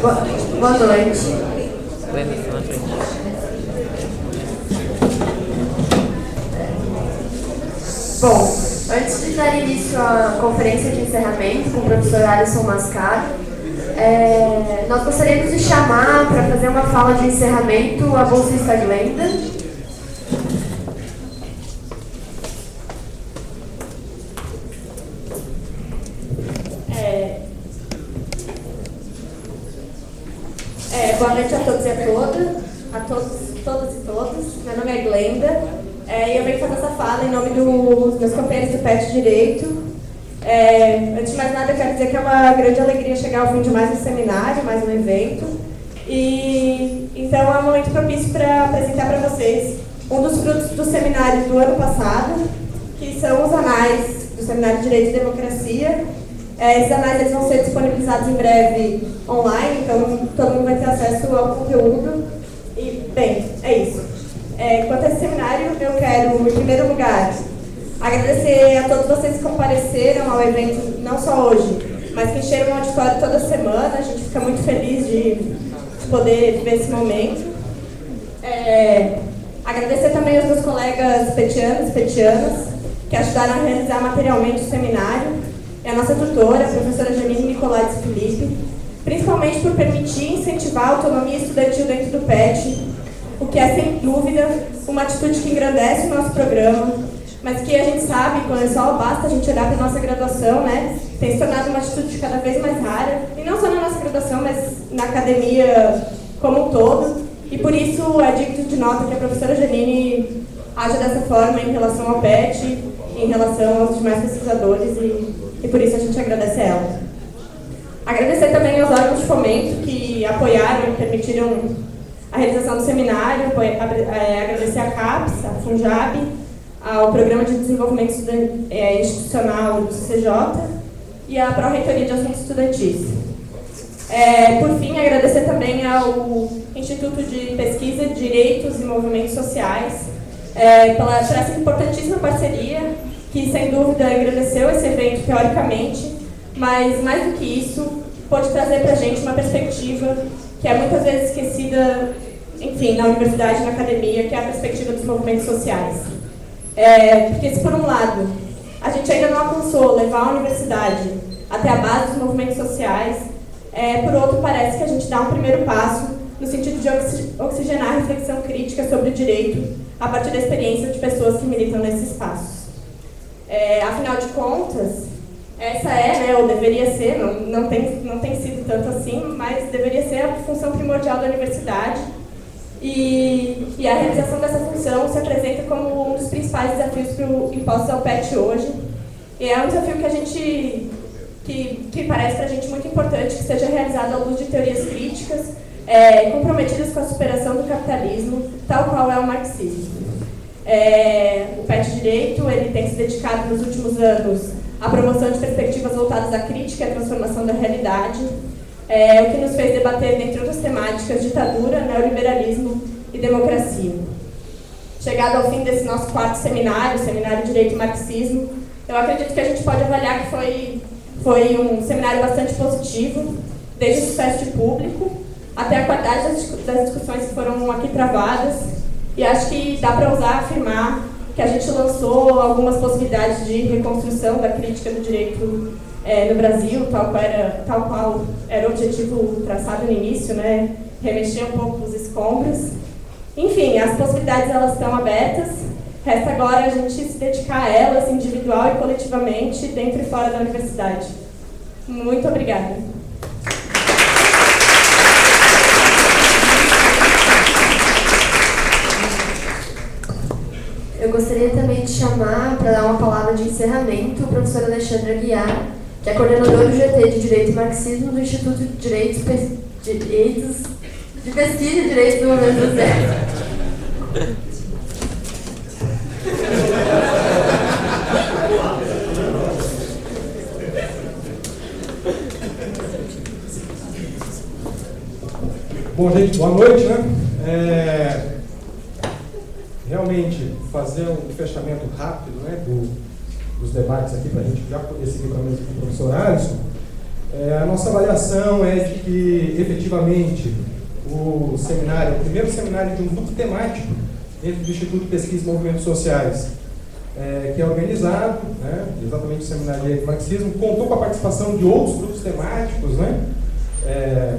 Boa noite. Bom, antes de dar início à conferência de encerramento com o professor Alisson Mascaro, nós gostaríamos de chamar para fazer uma fala de encerramento a bolsista Glenda. Boa noite a todos e a todas e todos. Meu nome é Glenda e eu venho fazer essa fala em nome dos meus companheiros do PET Direito. Antes de mais nada, eu quero dizer que é uma grande alegria chegar ao fim de mais um seminário, mais um evento. E então é um momento propício para apresentar para vocês um dos frutos do seminário do ano passado, que são os anais do Seminário de Direito e Democracia. Esses anais eles vão ser disponibilizados em breve online, então todo mundo vai ter acesso ao conteúdo. E, bem, é isso. Quanto a esse seminário, eu quero, em primeiro lugar, agradecer a todos vocês que compareceram ao evento, não só hoje, mas que encheram o auditório toda semana. A gente fica muito feliz de poder viver esse momento. Agradecer também aos meus colegas petianos e petianas, que ajudaram a realizar materialmente o seminário. A nossa tutora, a professora Janine Nicolaides Felipe, principalmente por permitir e incentivar a autonomia estudantil dentro do PET, o que é, sem dúvida, uma atitude que engrandece o nosso programa, mas que a gente sabe, quando só basta a gente olhar para a nossa graduação, né, tem se tornado uma atitude cada vez mais rara, e não só na nossa graduação, mas na academia como um todo, e por isso é digno de nota que a professora Janine haja dessa forma em relação ao PET, em relação aos demais pesquisadores, e por isso a gente agradece a ela. Agradecer também aos órgãos de fomento que apoiaram e permitiram a realização do seminário, agradecer a CAPES, a FUNJAB, ao Programa de Desenvolvimento Institucional do CCJ e à Pró-Reitoria de Assuntos Estudantis. Por fim, agradecer também ao Instituto de Pesquisa de Direitos e Movimentos Sociais por essa importantíssima parceria, que sem dúvida engrandeceu esse evento teoricamente, mas mais do que isso, pode trazer para a gente uma perspectiva que é muitas vezes esquecida, enfim, na universidade, na academia, que é a perspectiva dos movimentos sociais. Porque se por um lado a gente ainda não alcançou levar a universidade até a base dos movimentos sociais, por outro parece que a gente dá um primeiro passo no sentido de oxigenar a reflexão crítica sobre o direito a partir da experiência de pessoas que militam nesses espaços. Afinal de contas, essa ou deveria ser, não tem sido tanto assim, mas deveria ser a função primordial da universidade, e a realização dessa função se apresenta como um dos principais desafios impostos ao PET hoje, e é um desafio que a gente, que parece para a gente muito importante que seja realizado à luz de teorias críticas, comprometidas com a superação do capitalismo, tal qual é o marxismo. O PET Direito ele tem se dedicado nos últimos anos à promoção de perspectivas voltadas à crítica e à transformação da realidade, o que nos fez debater, dentre outras temáticas, ditadura, neoliberalismo e democracia. Chegado ao fim desse nosso quarto seminário, Seminário Direito e Marxismo, eu acredito que a gente pode avaliar que foi um seminário bastante positivo, desde o sucesso de público até a qualidade das discussões que foram aqui travadas, e acho que dá para afirmar que a gente lançou algumas possibilidades de reconstrução da crítica do direito no Brasil, tal qual era o objetivo traçado no início, né? Remexer um pouco os escombros. Enfim, as possibilidades elas estão abertas, resta agora a gente se dedicar a elas, individual e coletivamente, dentro e fora da universidade. Muito obrigada. Eu gostaria também de chamar, para dar uma palavra de encerramento, o professor Alexandre Aguiar, que é coordenador do GT de Direito e Marxismo do Instituto de Pesquisa e Direito do Movimento Social. Bom, gente, boa noite, né? Realmente, fazer um fechamento rápido, né, dos debates aqui, para a gente já poder seguir com o professor Alisson. A nossa avaliação é de que, efetivamente, o seminário, o primeiro seminário de um grupo temático dentro do Instituto de Pesquisa e Movimentos Sociais, que é organizado, né, exatamente o Seminário de Marxismo, contou com a participação de outros grupos temáticos, né,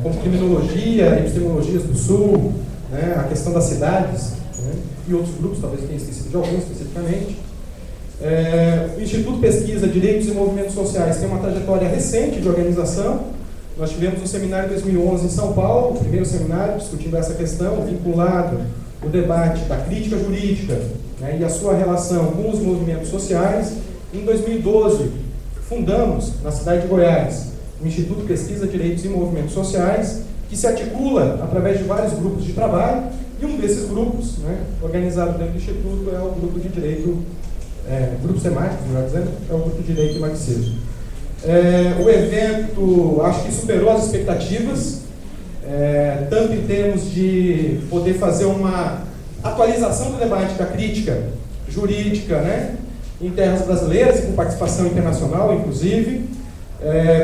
como Criminologia, Epistemologias do Sul, né, a questão das cidades, né, e outros grupos, talvez eu tenha esquecido de alguns especificamente. O Instituto de Pesquisa, Direitos e Movimentos Sociais tem uma trajetória recente de organização. Nós tivemos um seminário em 2011 em São Paulo, o primeiro seminário discutindo essa questão, vinculado ao debate da crítica jurídica, né, e a sua relação com os movimentos sociais. Em 2012, fundamos, na cidade de Goiás, o Instituto de Pesquisa, Direitos e Movimentos Sociais, que se articula através de vários grupos de trabalho, e um desses grupos, né, organizado dentro do Instituto, é o grupo de Direito, grupos temáticos, melhor dizendo, é o grupo de Direito e Marxismo. O evento, acho que superou as expectativas, tanto em termos de poder fazer uma atualização do debate da crítica jurídica, né, em terras brasileiras, com participação internacional, inclusive.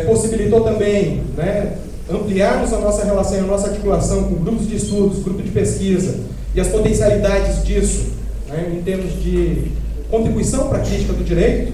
Possibilitou também, né, ampliarmos a nossa relação, a nossa articulação com grupos de estudos, grupos de pesquisa e as potencialidades disso, né, em termos de contribuição para a crítica do direito.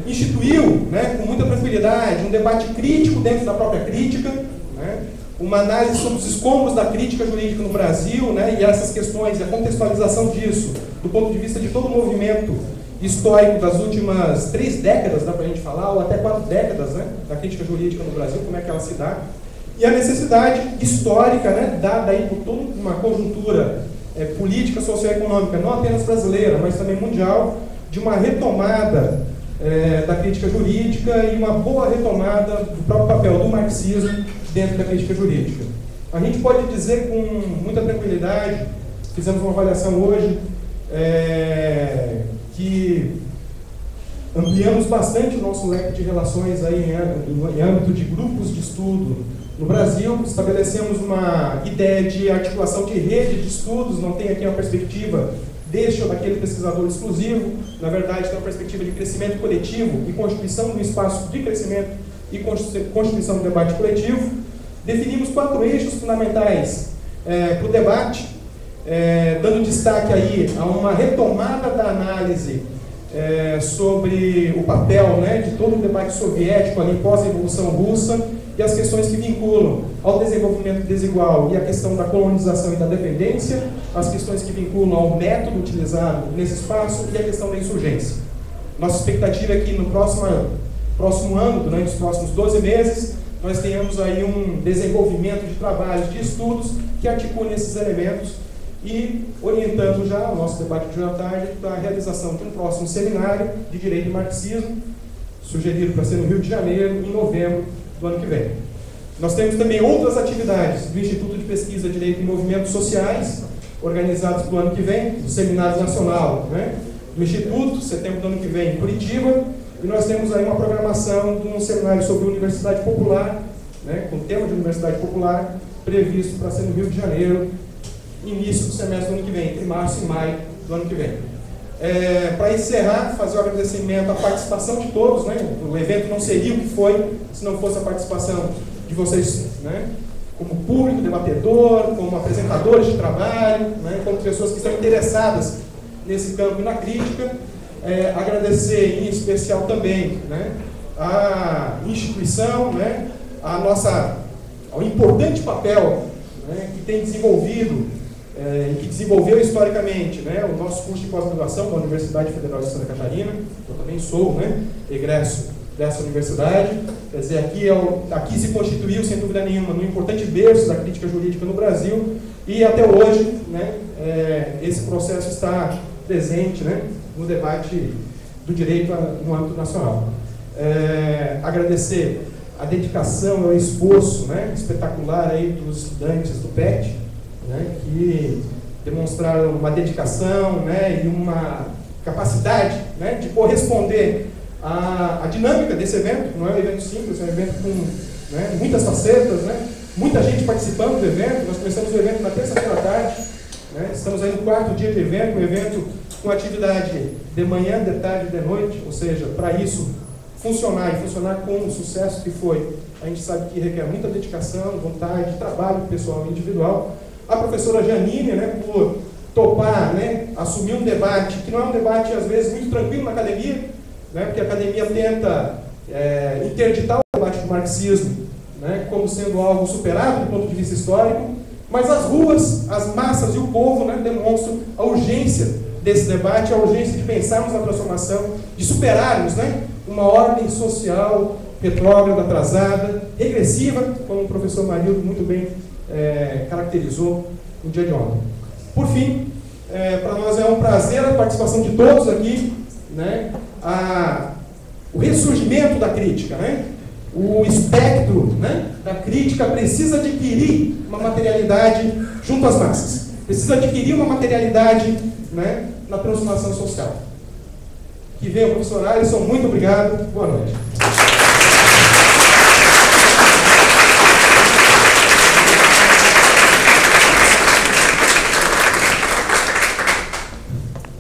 Instituiu, né, com muita tranquilidade, um debate crítico dentro da própria crítica, né, uma análise sobre os escombros da crítica jurídica no Brasil, né, e essas questões, e a contextualização disso, do ponto de vista de todo o movimento histórico das últimas 3 décadas, dá para a gente falar, ou até 4 décadas, né, da crítica jurídica no Brasil, como é que ela se dá, e a necessidade histórica, né, dada aí por toda uma conjuntura política, socioeconômica, não apenas brasileira, mas também mundial, de uma retomada da crítica jurídica e uma boa retomada do próprio papel do marxismo dentro da crítica jurídica. A gente pode dizer com muita tranquilidade, fizemos uma avaliação hoje, que ampliamos bastante o nosso leque de relações aí em âmbito de grupos de estudo no Brasil. Estabelecemos uma ideia de articulação de rede de estudos, não tem aqui uma perspectiva deste ou daquele pesquisador exclusivo, na verdade tem uma perspectiva de crescimento coletivo e constituição de um espaço de crescimento e constituição do debate coletivo. Definimos 4 eixos fundamentais para o debate, dando destaque aí a uma retomada da análise sobre o papel, né, de todo o debate soviético ali pós-revolução russa e as questões que vinculam ao desenvolvimento desigual e a questão da colonização e da dependência, as questões que vinculam ao método utilizado nesse espaço e a questão da insurgência. Nossa expectativa é que no próximo ano, durante os próximos 12 meses, nós tenhamos aí um desenvolvimento de trabalhos, de estudos que articulem esses elementos e orientando já o nosso debate de hoje à tarde para a realização de um próximo seminário de Direito e Marxismo, sugerido para ser no Rio de Janeiro, em novembro do ano que vem. Nós temos também outras atividades do Instituto de Pesquisa, Direito e Movimentos Sociais, organizados para o ano que vem, o Seminário Nacional, né, do Instituto, setembro do ano que vem, em Curitiba, e nós temos aí uma programação de um seminário sobre Universidade Popular, né, com o tema de Universidade Popular, previsto para ser no Rio de Janeiro, início do semestre do ano que vem, entre março e maio do ano que vem. Para encerrar, fazer o agradecimento à participação de todos, né? O evento não seria o que foi se não fosse a participação de vocês, né? Como público, debatedor, como apresentadores de trabalho, né? Como pessoas que estão interessadas nesse campo e na crítica. Agradecer em especial também, né, a instituição, né, ao importante papel, né, que tem desenvolvido e que desenvolveu historicamente, né, o nosso curso de pós-graduação da Universidade Federal de Santa Catarina. Eu também sou, né, egresso dessa universidade. Quer dizer, aqui se constituiu, sem dúvida nenhuma, um importante berço da crítica jurídica no Brasil, e até hoje, né, esse processo está presente, né, no debate do direito no âmbito nacional. Agradecer a dedicação, o esforço, né, espetacular aí dos estudantes do PET, né, que demonstraram uma dedicação, né, e uma capacidade, né, de corresponder à dinâmica desse evento. Não é um evento simples, é um evento com, né, muitas facetas, né, muita gente participando do evento. Nós começamos o evento na terça-feira à tarde, né, estamos aí no 4º dia do evento, um evento com atividade de manhã, de tarde e de noite, ou seja, para isso funcionar e funcionar com o sucesso que foi, a gente sabe que requer muita dedicação, vontade, trabalho pessoal e individual. A professora Janine, né, por topar, né, assumir um debate, que não é um debate, às vezes, muito tranquilo na academia, né, porque a academia tenta interditar o debate do marxismo, né, como sendo algo superado do ponto de vista histórico, mas as ruas, as massas e o povo, né, demonstram a urgência desse debate, a urgência de pensarmos na transformação, de superarmos, né, uma ordem social retrógrada, atrasada, regressiva, como o professor Marildo muito bem caracterizou no dia de ontem. Por fim, para nós é um prazer a participação de todos aqui, né, o ressurgimento da crítica, né, o espectro, né, da crítica precisa adquirir uma materialidade junto às massas, precisa adquirir uma materialidade, né, na transformação social. Que venha o professor Alisson, muito obrigado, boa noite.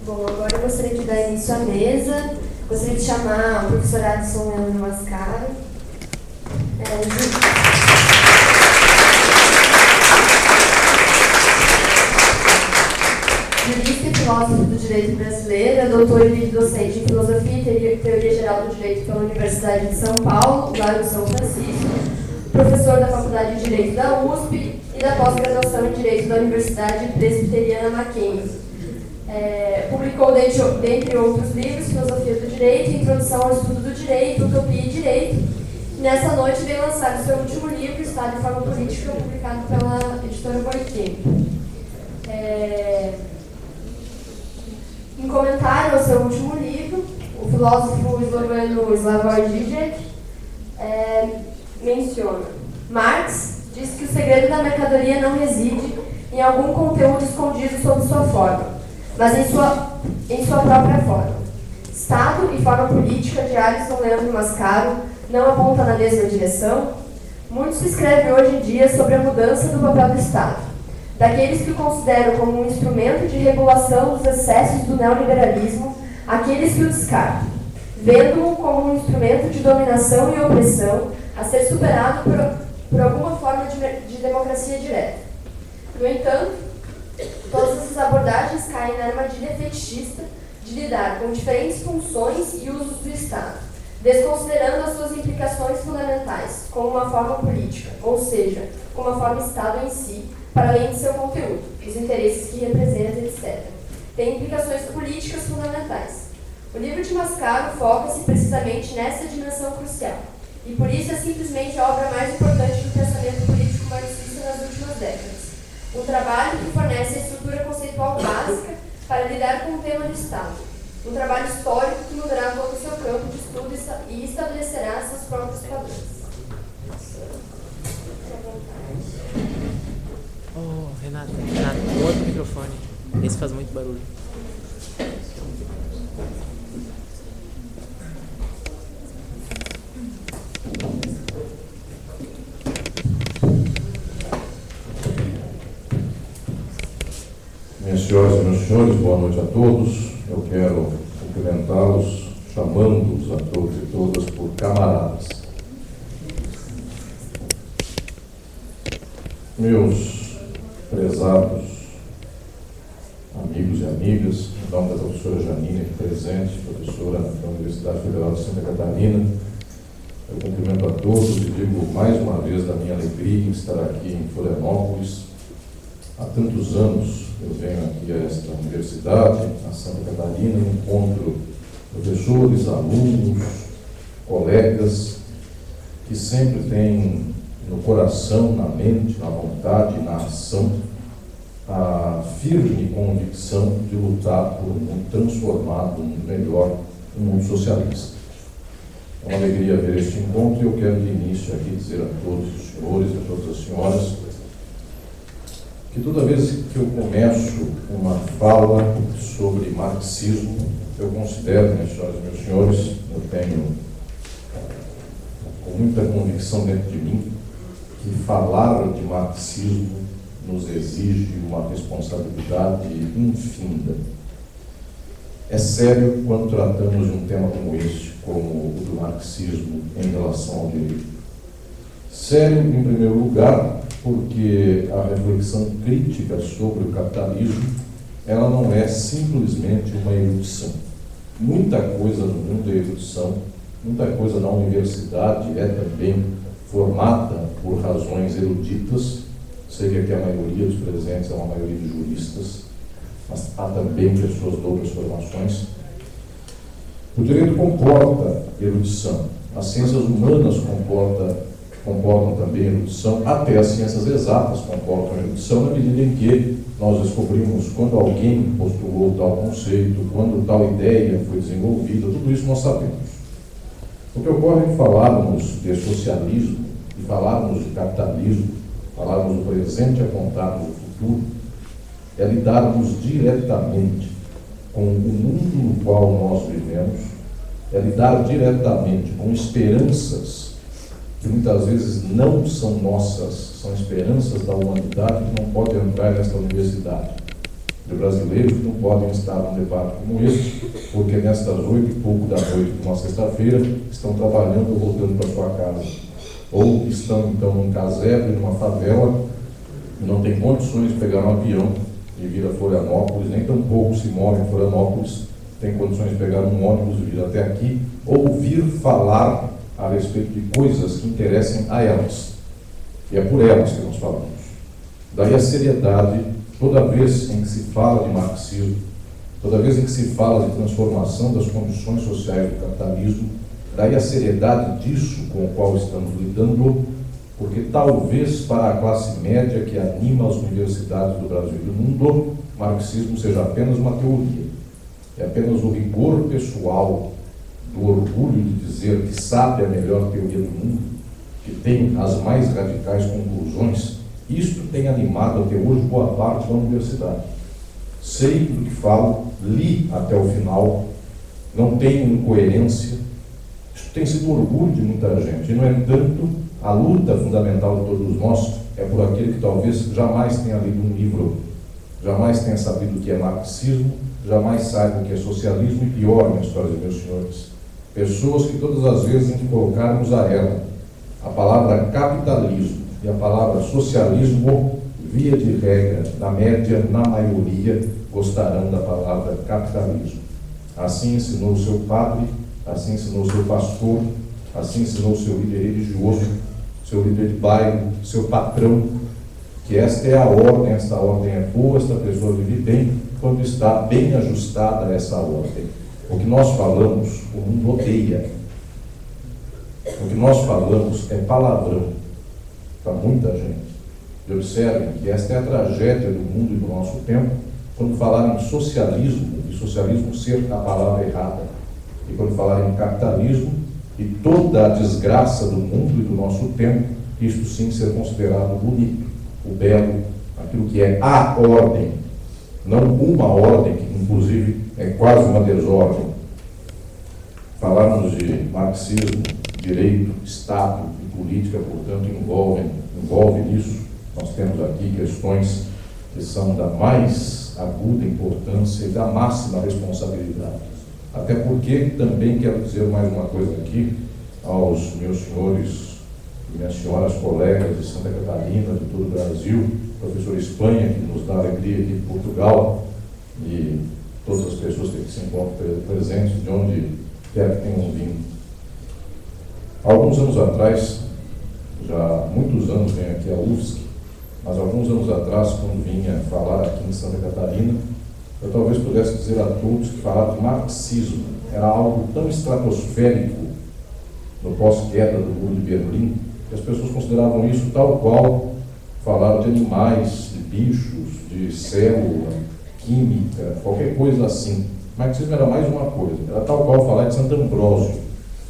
Bom, agora eu gostaria de dar início à mesa. Gostaria de chamar o professor Adson Leandro Mascaro. Jurista e filósofo do direito brasileiro, é doutor e livre-docente em filosofia e teoria geral do direito pela Universidade de São Paulo, Largo São Francisco, professor da Faculdade de Direito da USP e da pós-graduação em Direito da Universidade Presbiteriana Mackenzie. Publicou, dentre outros livros, Filosofia do Direito, Introdução ao Estudo do Direito, Utopia e Direito. E nessa noite veio lançar o seu último livro, Estado e Forma Política, publicado pela editora Boitempo. Em comentário ao seu último livro, o filósofo esloveno Slavoj Žižek menciona: Marx diz que o segredo da mercadoria não reside em algum conteúdo escondido sob sua forma, mas em sua própria forma. Estado e forma política de Alisson Leandro Mascaro não aponta na mesma direção? Muito se escreve hoje em dia sobre a mudança do papel do Estado, daqueles que o consideram como um instrumento de regulação dos excessos do neoliberalismo, àqueles que o descartam, vendo-o como um instrumento de dominação e opressão a ser superado por alguma forma de democracia direta. No entanto, todas essas abordagens caem na armadilha fetichista de lidar com diferentes funções e usos do Estado, desconsiderando as suas implicações fundamentais como uma forma política, ou seja, como uma forma Estado em si, para além de seu conteúdo, os interesses que representa, etc. Tem implicações políticas fundamentais. O livro de Mascaro foca-se precisamente nessa dimensão crucial, e por isso é simplesmente a obra mais importante do pensamento político marxista nas últimas décadas. Um trabalho que fornece a estrutura conceitual básica para lidar com o tema do Estado. Um trabalho histórico que mudará todo o seu campo de estudo e estabelecerá seus próprios padrões. Renata, outro microfone. Esse faz muito barulho. Minhas senhoras e meus senhores, boa noite a todos. Eu quero cumprimentá-los, chamando-os a todos e todas por camaradas. Meus prezados amigos e amigas, em nome da professora Janine, presente, professora da Universidade Federal de Santa Catarina, eu cumprimento a todos e digo mais uma vez da minha alegria em estar aqui em Florianópolis. Há tantos anos eu venho aqui a esta universidade, a Santa Catarina, e encontro professores, alunos, colegas que sempre têm no coração, na mente, na vontade, na ação, a firme convicção de lutar por um mundo transformado, um mundo melhor, um mundo socialista. É uma alegria ver este encontro e eu quero de início aqui dizer a todos os senhores e a todas as senhoras que toda vez que eu começo uma fala sobre marxismo, eu considero, minhas senhoras e meus senhores, eu tenho com muita convicção dentro de mim, que falar de marxismo nos exige uma responsabilidade infinda. É sério quando tratamos de um tema como este, como o do marxismo. marxismo em relação ao direito. Sério, em primeiro lugar, porque a reflexão crítica sobre o capitalismo, ela não é simplesmente uma erudição. Muita coisa no mundo é erudição, muita coisa na universidade é também formada por razões eruditas. Sei que aqui a maioria dos presentes é uma maioria de juristas, mas há também pessoas de outras formações. O direito comporta erudição, as ciências humanas comportam também erudição, até as ciências exatas comportam erudição, na medida em que nós descobrimos quando alguém postulou tal conceito, quando tal ideia foi desenvolvida, tudo isso nós sabemos. O que ocorre em falarmos de socialismo, e falarmos de capitalismo, falarmos do presente e apontarmos o futuro, é lidarmos diretamente com o mundo no qual nós vivemos, é lidar diretamente com esperanças que muitas vezes não são nossas, são esperanças da humanidade que não podem entrar nesta universidade. De brasileiros que não podem estar num debate como esse, porque nestas 8 e pouco da noite de uma sexta-feira estão trabalhando ou voltando para sua casa. Ou estão, então, num casebre, numa favela, e não têm condições de pegar um avião e vir a Florianópolis, nem tampouco se moram em Florianópolis, tem condições de pegar um ônibus e vir até aqui, ou vir falar a respeito de coisas que interessem a elas. E é por elas que nós falamos. Daí a seriedade, toda vez em que se fala de marxismo, toda vez em que se fala de transformação das condições sociais do capitalismo, daí a seriedade disso com o qual estamos lidando, porque talvez para a classe média que anima as universidades do Brasil e do mundo, o marxismo seja apenas uma teoria. É apenas o rigor pessoal do orgulho de dizer que sabe a melhor teoria do mundo, que tem as mais radicais conclusões. Isto tem animado até hoje boa parte da universidade. Sei do que falo, li até o final, não tenho incoerência. Isso tem sido orgulho de muita gente. E, no entanto, a luta fundamental de todos nós é por aquele que talvez jamais tenha lido um livro, jamais tenha sabido o que é marxismo, jamais saiba o que é socialismo e, pior, minhas senhoras e meus senhores, pessoas que todas as vezes em que colocarmos a ela a palavra capitalismo e a palavra socialismo, via de regra, na média, na maioria, gostarão da palavra capitalismo. Assim ensinou o seu padre, assim ensinou o seu pastor, assim ensinou o seu líder religioso, seu líder de bairro, seu patrão, que esta é a ordem, esta ordem é boa, esta pessoa vive bem, quando está bem ajustada a essa ordem. O que nós falamos, o mundo odeia. O que nós falamos é palavrão para muita gente. E observem que esta é a tragédia do mundo e do nosso tempo, quando falar em socialismo, e socialismo ser a palavra errada, e quando falar em capitalismo, e toda a desgraça do mundo e do nosso tempo, isto sim ser considerado bonito, o belo, aquilo que é a ordem, não uma ordem, que inclusive é quase uma desordem. Falarmos de marxismo, direito, Estado e política, portanto, envolve nisso. Nós temos aqui questões que são da mais aguda importância e da máxima responsabilidade. Até porque também quero dizer mais uma coisa aqui aos meus senhores e minhas senhoras colegas de Santa Catarina, de todo o Brasil, professor Espanha, que nos dá alegria aqui de Portugal, e todas as pessoas que se encontram presentes, de onde quer que tenham vindo. Alguns anos atrás, já muitos anos venho aqui à UFSC, mas alguns anos atrás, quando vinha falar aqui em Santa Catarina, eu talvez pudesse dizer a todos que falar de marxismo era algo tão estratosférico no pós-queda do Muro de Berlim, que as pessoas consideravam isso tal qual falar de animais, de bichos, de célula, química, qualquer coisa assim. O marxismo era mais uma coisa, era tal qual falar de Santo Ambrósio.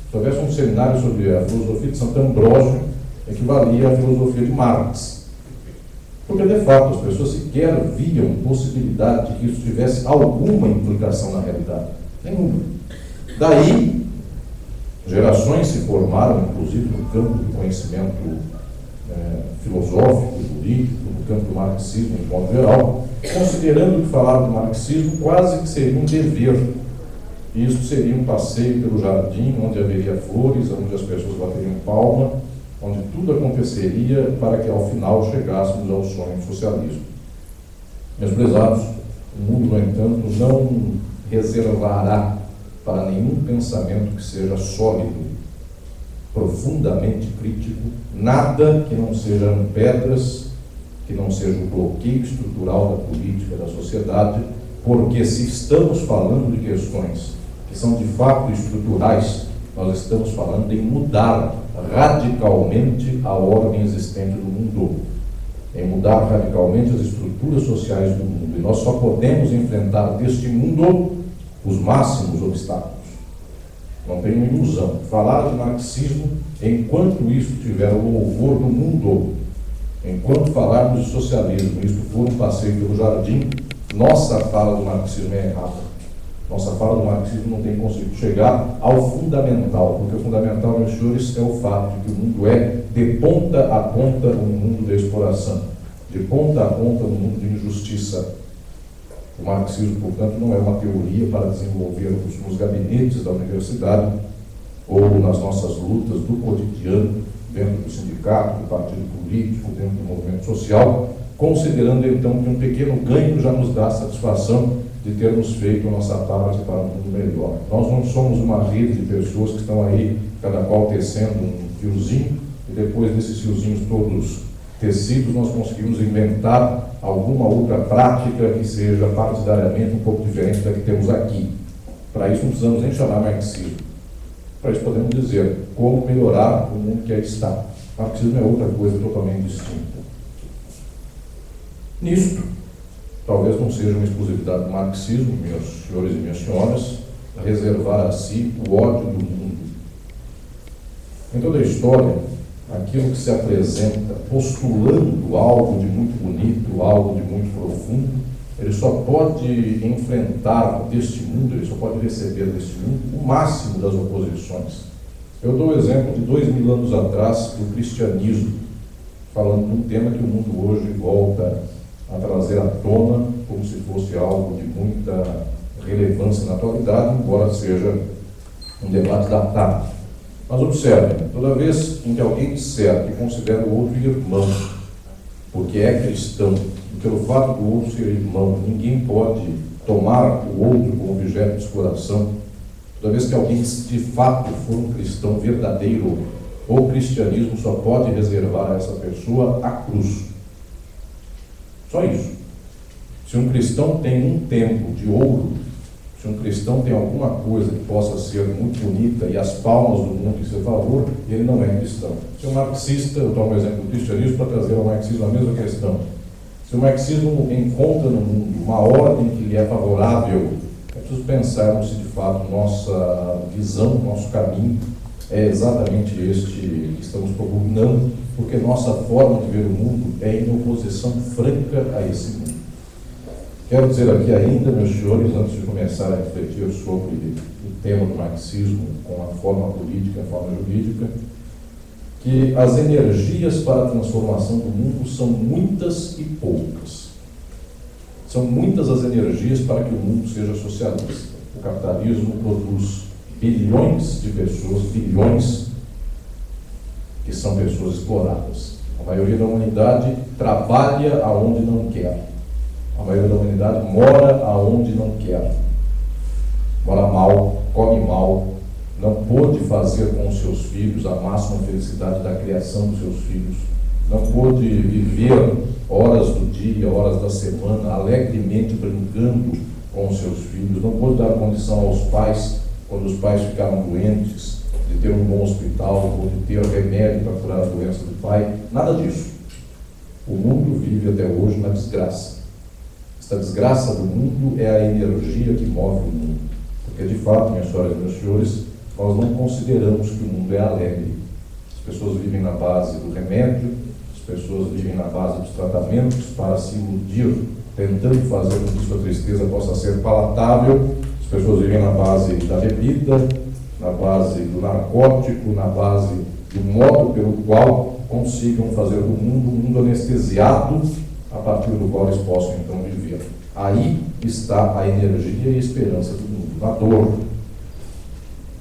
Se houvesse um seminário sobre a filosofia de Santo Ambrósio, equivalia à filosofia de Marx. Porque, de fato, as pessoas sequer viam possibilidade de que isso tivesse alguma implicação na realidade. Nenhuma. Daí, gerações se formaram, inclusive, no campo do conhecimento filosófico, político, no campo do marxismo, em modo geral, considerando que falar do marxismo quase que seria um dever. E isso seria um passeio pelo jardim, onde haveria flores, onde as pessoas bateriam palma, onde tudo aconteceria para que ao final chegássemos ao sonho do socialismo. Meus prezados, o mundo, no entanto, não reservará para nenhum pensamento que seja sólido, profundamente crítico, nada que não sejam pedras, que não seja o bloqueio estrutural da política, da sociedade, porque se estamos falando de questões que são de fato estruturais, nós estamos falando em mudar radicalmente a ordem existente no mundo, em mudar radicalmente as estruturas sociais do mundo. E nós só podemos enfrentar deste mundo os máximos obstáculos. Não tenho ilusão. Falar de marxismo, enquanto isso tiver o louvor do mundo, enquanto falarmos de socialismo, isto for um passeio pelo jardim, nossa fala do marxismo é errada. Nossa fala do marxismo não tem conseguido chegar ao fundamental, porque o fundamental, meus senhores, é o fato de que o mundo é, de ponta a ponta, um mundo de exploração, de ponta a ponta, um mundo de injustiça. O marxismo, portanto, não é uma teoria para desenvolvermos nos gabinetes da universidade ou nas nossas lutas do cotidiano, dentro do sindicato, do partido político, dentro do movimento social, considerando então que um pequeno ganho já nos dá satisfação de termos feito a nossa parte para um mundo melhor. Nós não somos uma rede de pessoas que estão aí, cada qual tecendo um fiozinho, e depois desses fiozinhos todos tecidos, nós conseguimos inventar alguma outra prática que seja partidariamente um pouco diferente da que temos aqui. Para isso não precisamos nem chamar marxismo. Para isso podemos dizer como melhorar o mundo que aí está. Marxismo é outra coisa totalmente distinta. Nisto, talvez não seja uma exclusividade do marxismo, meus senhores e minhas senhoras, reservar a si o ódio do mundo. Em toda a história, aquilo que se apresenta postulando algo de muito bonito, algo de muito profundo, ele só pode enfrentar deste mundo, ele só pode receber deste mundo o máximo das oposições. Eu dou o exemplo de 2000 anos atrás do cristianismo, falando de um tema que o mundo hoje volta a trazer à tona como se fosse algo de muita relevância na atualidade, embora seja um debate datado. Mas observem, toda vez em que alguém disser que considera o outro irmão, porque é cristão, e pelo fato do outro ser irmão, ninguém pode tomar o outro como objeto de exploração, toda vez que alguém de fato for um cristão verdadeiro, o cristianismo só pode reservar a essa pessoa a cruz. Só isso. Se um cristão tem um tempo de ouro, se um cristão tem alguma coisa que possa ser muito bonita e as palmas do mundo em seu favor, ele não é cristão. Se um marxista, eu tomo o exemplo do cristianismo para trazer ao marxismo a mesma questão. Se o marxismo encontra no mundo uma ordem que lhe é favorável, é preciso pensarmos se de fato nossa visão, nosso caminho é exatamente este que estamos propugnando, porque nossa forma de ver o mundo é em oposição franca a esse mundo. Quero dizer aqui ainda, meus senhores, antes de começar a refletir sobre o tema do marxismo com a forma política e a forma jurídica, que as energias para a transformação do mundo são muitas e poucas. São muitas as energias para que o mundo seja socialista. O capitalismo produz bilhões de pessoas, bilhões, que são pessoas exploradas. A maioria da humanidade trabalha aonde não quer. A maioria da humanidade mora aonde não quer. Mora mal, come mal, não pôde fazer com os seus filhos a máxima felicidade da criação dos seus filhos. Não pôde viver horas do dia, horas da semana, alegremente brincando com os seus filhos. Não pôde dar condição aos pais, quando os pais ficaram doentes, de ter um bom hospital, ou de ter remédio para curar a doença do pai. Nada disso. O mundo vive até hoje na desgraça. Esta desgraça do mundo é a energia que move o mundo. Porque, de fato, minhas senhoras e meus senhores, nós não consideramos que o mundo é alegre. As pessoas vivem na base do remédio, as pessoas vivem na base dos tratamentos para se iludir, tentando fazer com que sua tristeza possa ser palatável. As pessoas vivem na base da bebida, na base do narcótico, na base do modo pelo qual consigam fazer do mundo um mundo anestesiado, a partir do qual eles possam então viver. Aí está a energia e a esperança do mundo, na dor,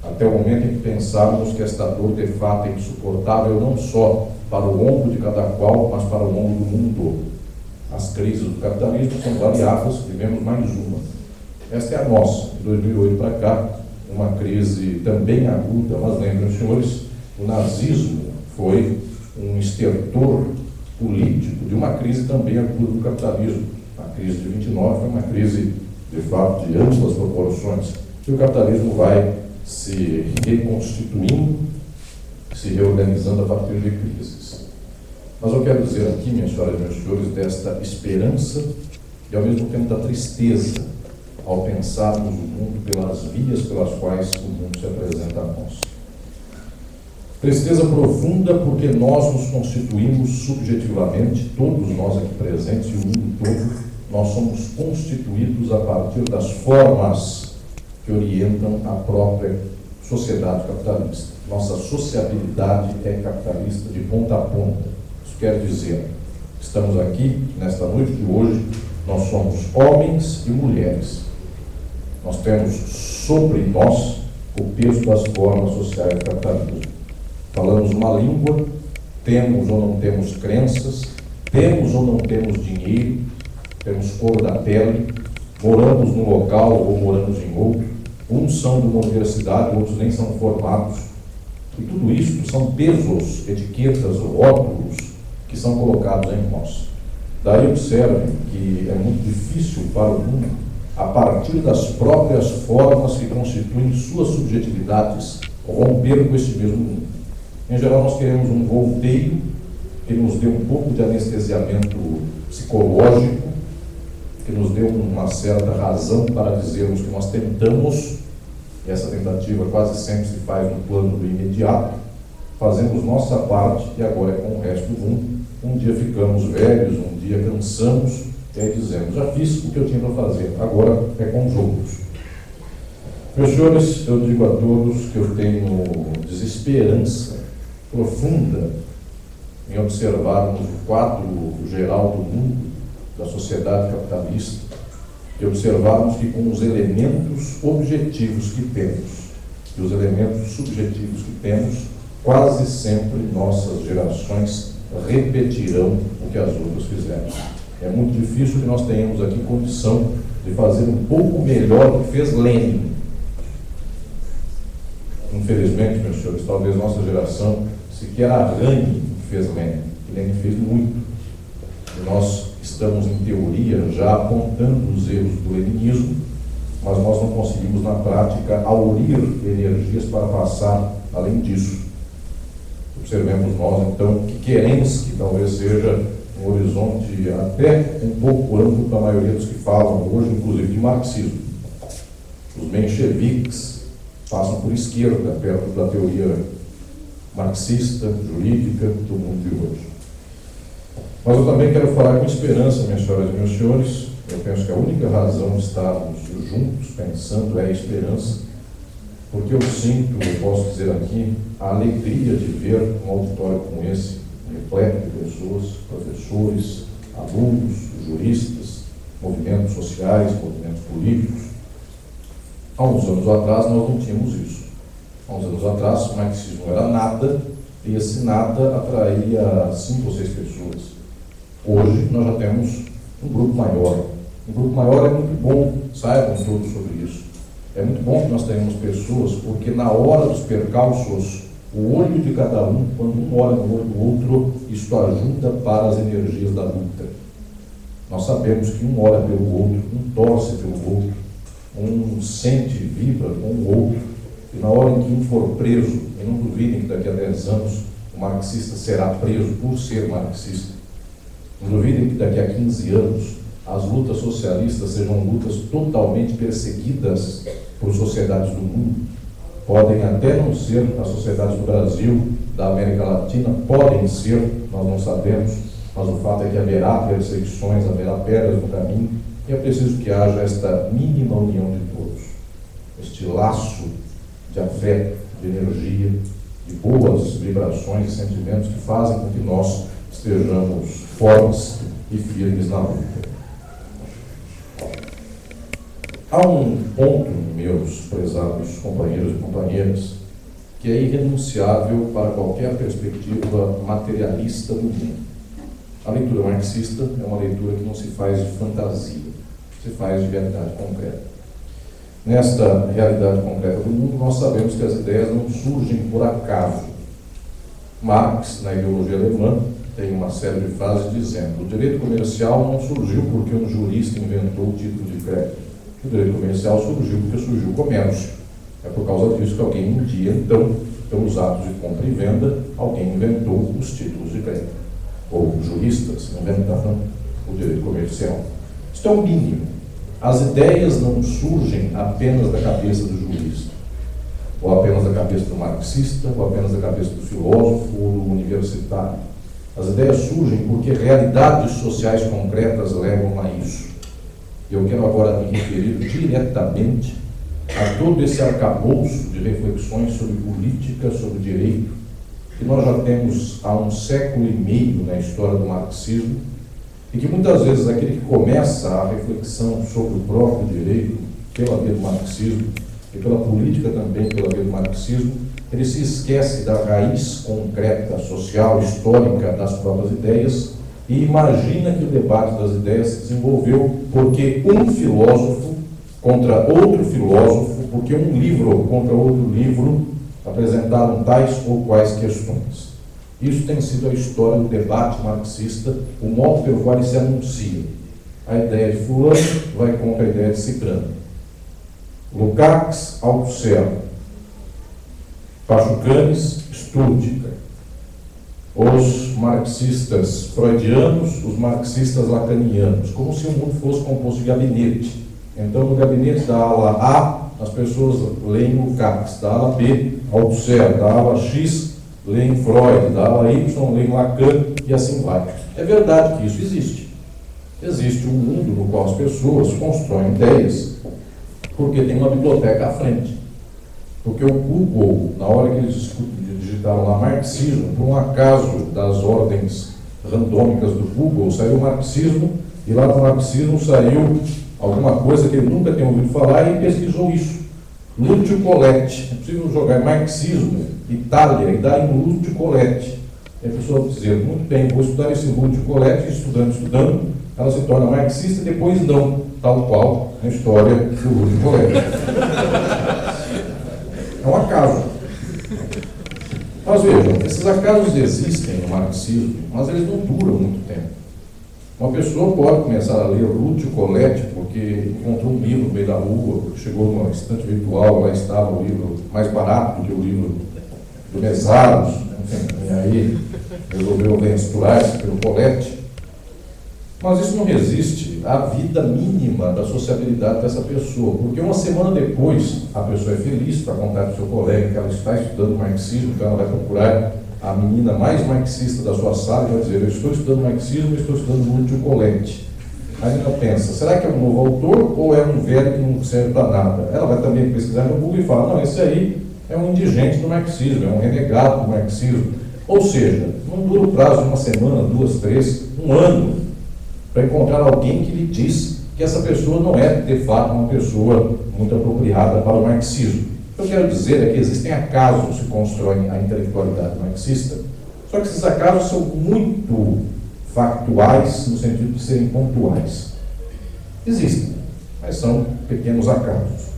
até o momento em que pensarmos que esta dor de fato é insuportável não só para o ombro de cada qual, mas para o ombro do mundo todo. As crises do capitalismo são variáveis, vivemos mais uma. Esta é a nossa, de 2008 para cá, uma crise também aguda, mas lembrem, senhores, o nazismo foi um estertor político de uma crise também aguda do capitalismo. A crise de 29 foi uma crise, de fato, de amplas proporções. E o capitalismo vai se reconstituindo, se reorganizando a partir de crises. Mas eu quero dizer aqui, minhas senhoras e meus senhores, desta esperança e ao mesmo tempo da tristeza ao pensarmos o mundo pelas vias pelas quais o mundo se apresenta a nós. Tristeza profunda porque nós nos constituímos subjetivamente, todos nós aqui presentes e o mundo todo, nós somos constituídos a partir das formas que orientam a própria sociedade capitalista. Nossa sociabilidade é capitalista de ponta a ponta. Isso quer dizer, estamos aqui, nesta noite de hoje, nós somos homens e mulheres. Nós temos sobre nós o peso das formas sociais do capitalismo. Falamos uma língua, temos ou não temos crenças, temos ou não temos dinheiro, temos cor da pele, moramos num local ou moramos em outro, uns são de uma universidade, outros nem são formados. E tudo isso são pesos, etiquetas ou rótulos que são colocados em nós. Daí observem que é muito difícil para o mundo, a partir das próprias formas que constituem suas subjetividades, romper com este mesmo mundo. Em geral, nós queremos um volteio que nos dê um pouco de anestesiamento psicológico, que nos dê uma certa razão para dizermos que nós tentamos, e essa tentativa quase sempre se faz no plano do imediato, fazemos nossa parte e agora é com o resto do mundo. Um dia ficamos velhos, um dia cansamos, e aí dizemos, já fiz o que eu tinha para fazer, agora é com os outros. Meus senhores, eu digo a todos que eu tenho desesperança profunda em observarmos o quadro geral do mundo, da sociedade capitalista, e observarmos que com os elementos objetivos que temos e os elementos subjetivos que temos, quase sempre nossas gerações repetirão o que as outras fizeram. É muito difícil que nós tenhamos aqui condição de fazer um pouco melhor do que fez Lenin. Infelizmente, meus senhores, talvez nossa geração sequer arranhe o que fez Lenin, que Lenin fez muito. E nós estamos, em teoria, já apontando os erros do leninismo, mas nós não conseguimos, na prática, aurir energias para passar além disso. Observemos nós, então, que queremos que talvez seja um horizonte até um pouco amplo para a maioria dos que falam hoje, inclusive de marxismo. Os mencheviques passam por esquerda, perto da teoria marxista, jurídica, do mundo de hoje. Mas eu também quero falar com esperança, minhas senhoras e meus senhores. Eu penso que a única razão de estarmos juntos pensando é a esperança, porque eu sinto, eu posso dizer aqui, a alegria de ver um auditório como esse, repleto de pessoas, professores, alunos, juristas, movimentos sociais, movimentos políticos. Há uns anos atrás nós não tínhamos isso. Há uns anos atrás o marxismo era nada, e esse nada atraía 5 ou 6 pessoas. Hoje nós já temos um grupo maior. Um grupo maior é muito bom, saibam todos sobre isso. É muito bom que nós tenhamos pessoas, porque na hora dos percalços, o olho de cada um, quando um olha no olho do outro, isto ajuda para as energias da luta. Nós sabemos que um olha pelo outro, um torce pelo outro, um sente, vibra com o outro, e na hora em que um for preso, e não duvidem que daqui a 10 anos o marxista será preso por ser marxista, não duvidem que daqui a 15 anos as lutas socialistas sejam lutas totalmente perseguidas por sociedades do mundo. Podem até não ser as sociedades do Brasil, da América Latina, podem ser, nós não sabemos, mas o fato é que haverá perseguições, haverá pedras no caminho, e é preciso que haja esta mínima união de todos, este laço de afeto, de energia, de boas vibrações e sentimentos que fazem com que nós estejamos fortes e firmes na luta. Há um ponto, meus prezados companheiros e companheiras, que é irrenunciável para qualquer perspectiva materialista do mundo. A leitura marxista é uma leitura que não se faz de fantasia, se faz de realidade concreta. Nesta realidade concreta do mundo, nós sabemos que as ideias não surgem por acaso. Marx, na ideologia alemã, tem uma série de frases dizendo: o direito comercial não surgiu porque um jurista inventou o título de crédito. O direito comercial surgiu porque surgiu o comércio. É por causa disso que alguém um dia, então, pelos atos de compra e venda, alguém inventou os títulos de crédito. Ou juristas inventaram o direito comercial. Isso é o mínimo. As ideias não surgem apenas da cabeça do jurista, ou apenas da cabeça do marxista, ou apenas da cabeça do filósofo ou do universitário. As ideias surgem porque realidades sociais concretas levam a isso. Eu quero agora me referir diretamente a todo esse arcabouço de reflexões sobre política, sobre direito, que nós já temos há 1 século e meio na história do marxismo, e que muitas vezes aquele que começa a reflexão sobre o próprio direito pela via do marxismo e pela política também pela via do marxismo, ele se esquece da raiz concreta, social, histórica das próprias ideias e imagina que o debate das ideias se desenvolveu porque um filósofo contra outro filósofo, porque um livro contra outro livro apresentaram tais ou quais questões. Isso tem sido a história do debate marxista, o modo pelo qual ele se anuncia. A ideia de fulano vai contra a ideia de ciclano. Lukács, Althusser, Pachucanes, Stuttgart. Os marxistas freudianos, os marxistas lacanianos, como se o mundo fosse composto de gabinete. Então, no gabinete da ala A, as pessoas leem Lukács, da ala B, Althusser, da ala X, leem Freud, da ala Y, leem Lacan, e assim vai. É verdade que isso existe. Existe um mundo no qual as pessoas constroem ideias porque tem uma biblioteca à frente. Porque o Google, na hora que eles digitaram lá marxismo, por um acaso das ordens randômicas do Google, saiu o marxismo, e lá no marxismo saiu alguma coisa que ele nunca tinha ouvido falar e pesquisou isso. Lucio Coletti. É possível jogar marxismo, Itália, e dar em Lucio Coletti. E a pessoa dizer, muito bem, vou estudar esse Lucio Coletti, estudando, ela se torna marxista e depois não, tal qual na história do Lucio Coletti. É um acaso. Mas vejam, esses acasos existem no marxismo, mas eles não duram muito tempo. Uma pessoa pode começar a ler Lucio Coletti porque encontrou um livro no meio da rua, porque chegou numa estante virtual, lá estava o livro mais barato do que o livro do Mesaros, enfim, e aí resolveu aventurar-se pelo Coletti. Mas isso não resiste à vida mínima da sociabilidade dessa pessoa, porque uma semana depois a pessoa é feliz para contar para o seu colega que ela está estudando marxismo, então ela vai procurar a menina mais marxista da sua sala e vai dizer, eu estou estudando marxismo, eu estou estudando Lucio Coletti. Aí ela pensa, será que é um novo autor ou é um velho que não serve para nada? Ela vai também pesquisar no Google e fala, não, esse aí é um indigente do marxismo, é um renegado do marxismo. Ou seja, não dura o prazo de uma semana, 2, 3, um ano, para encontrar alguém que lhe diz que essa pessoa não é, de fato, uma pessoa muito apropriada para o marxismo. O que eu quero dizer é que existem acasos que constroem a intelectualidade marxista, só que esses acasos são muito factuais, no sentido de serem pontuais. Existem, mas são pequenos acasos.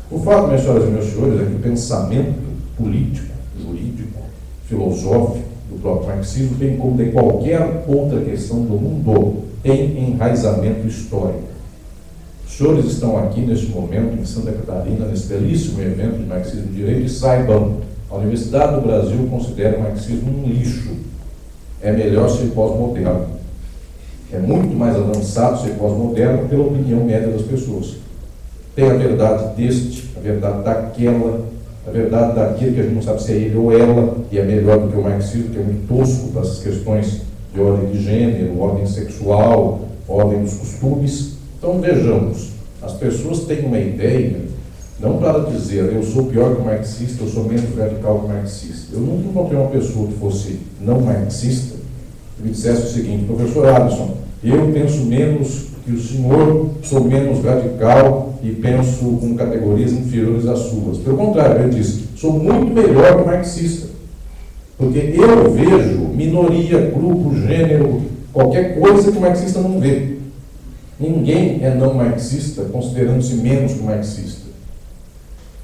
O fato, minhas senhoras e meus senhores, é que o pensamento político, jurídico, filosófico do próprio marxismo, bem como de qualquer outra questão do mundo, tem enraizamento histórico. Os senhores estão aqui neste momento em Santa Catarina, nesse belíssimo evento de marxismo e direito, e saibam, a Universidade do Brasil considera o marxismo um lixo. É melhor ser pós-moderno. É muito mais avançado ser pós-moderno pela opinião média das pessoas. Tem a verdade deste, a verdade daquela, a verdade daquele que a gente não sabe se é ele ou ela, e é melhor do que o marxismo, que é muito tosco para essas questões de ordem de gênero, ordem sexual, ordem dos costumes. Então vejamos, as pessoas têm uma ideia, não para dizer eu sou pior que o marxista, eu sou menos radical que o marxista. Eu nunca encontrei uma pessoa que fosse não marxista e me dissesse o seguinte, professor Alisson, Eu penso menos que o senhor, sou menos radical e penso com categorias inferiores às suas. Pelo contrário, ele diz, sou muito melhor que marxista. Porque eu vejo minoria, grupo, gênero, qualquer coisa que o marxista não vê. Ninguém é não marxista considerando-se menos que marxista.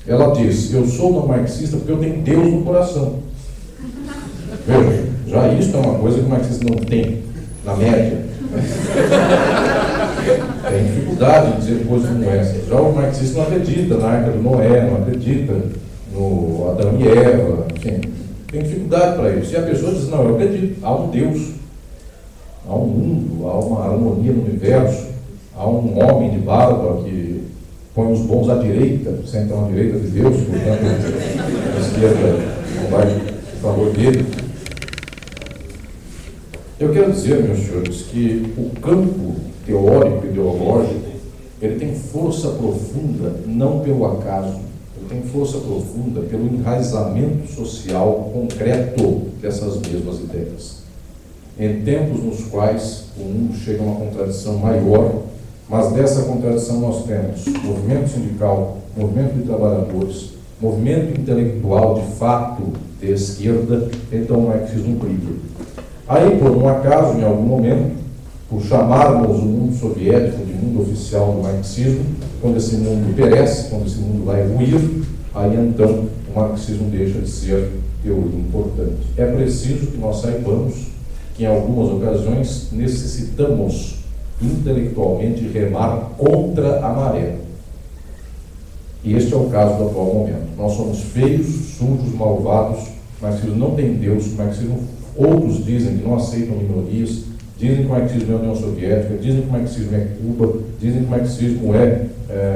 Ela diz, eu sou não marxista porque eu tenho Deus no coração. Veja, já isso é uma coisa que o marxista não tem, na média. Tem dificuldade de dizer coisas como essa. Já o marxista não acredita na Arca do Noé, não acredita no Adão e Eva, enfim, tem dificuldade para isso. E a pessoa diz, não, eu acredito, há um Deus, há um mundo, há uma harmonia no universo, há um homem de barba que põe os bons à direita, sentam à direita de Deus, portanto a esquerda não vai em favor dele. Eu quero dizer, meus senhores, que o campo teórico e ideológico, ele tem força profunda não pelo acaso, ele tem força profunda pelo enraizamento social concreto dessas mesmas ideias. Em tempos nos quais o mundo chega a uma contradição maior, mas dessa contradição nós temos movimento sindical, movimento de trabalhadores, movimento intelectual de fato de esquerda, então o marxismo brilha. Aí, por um acaso, em algum momento, por chamarmos o mundo soviético de mundo oficial do marxismo, quando esse mundo perece, quando esse mundo vai ruir, aí então o marxismo deixa de ser teoria importante. É preciso que nós saibamos que em algumas ocasiões necessitamos intelectualmente remar contra a maré. E este é o caso do atual momento. Nós somos feios, sujos, malvados, o marxismo não tem Deus, o marxismo, outros dizem que não aceitam minorias, dizem que o marxismo é a União Soviética, dizem que o marxismo é Cuba, dizem que o marxismo é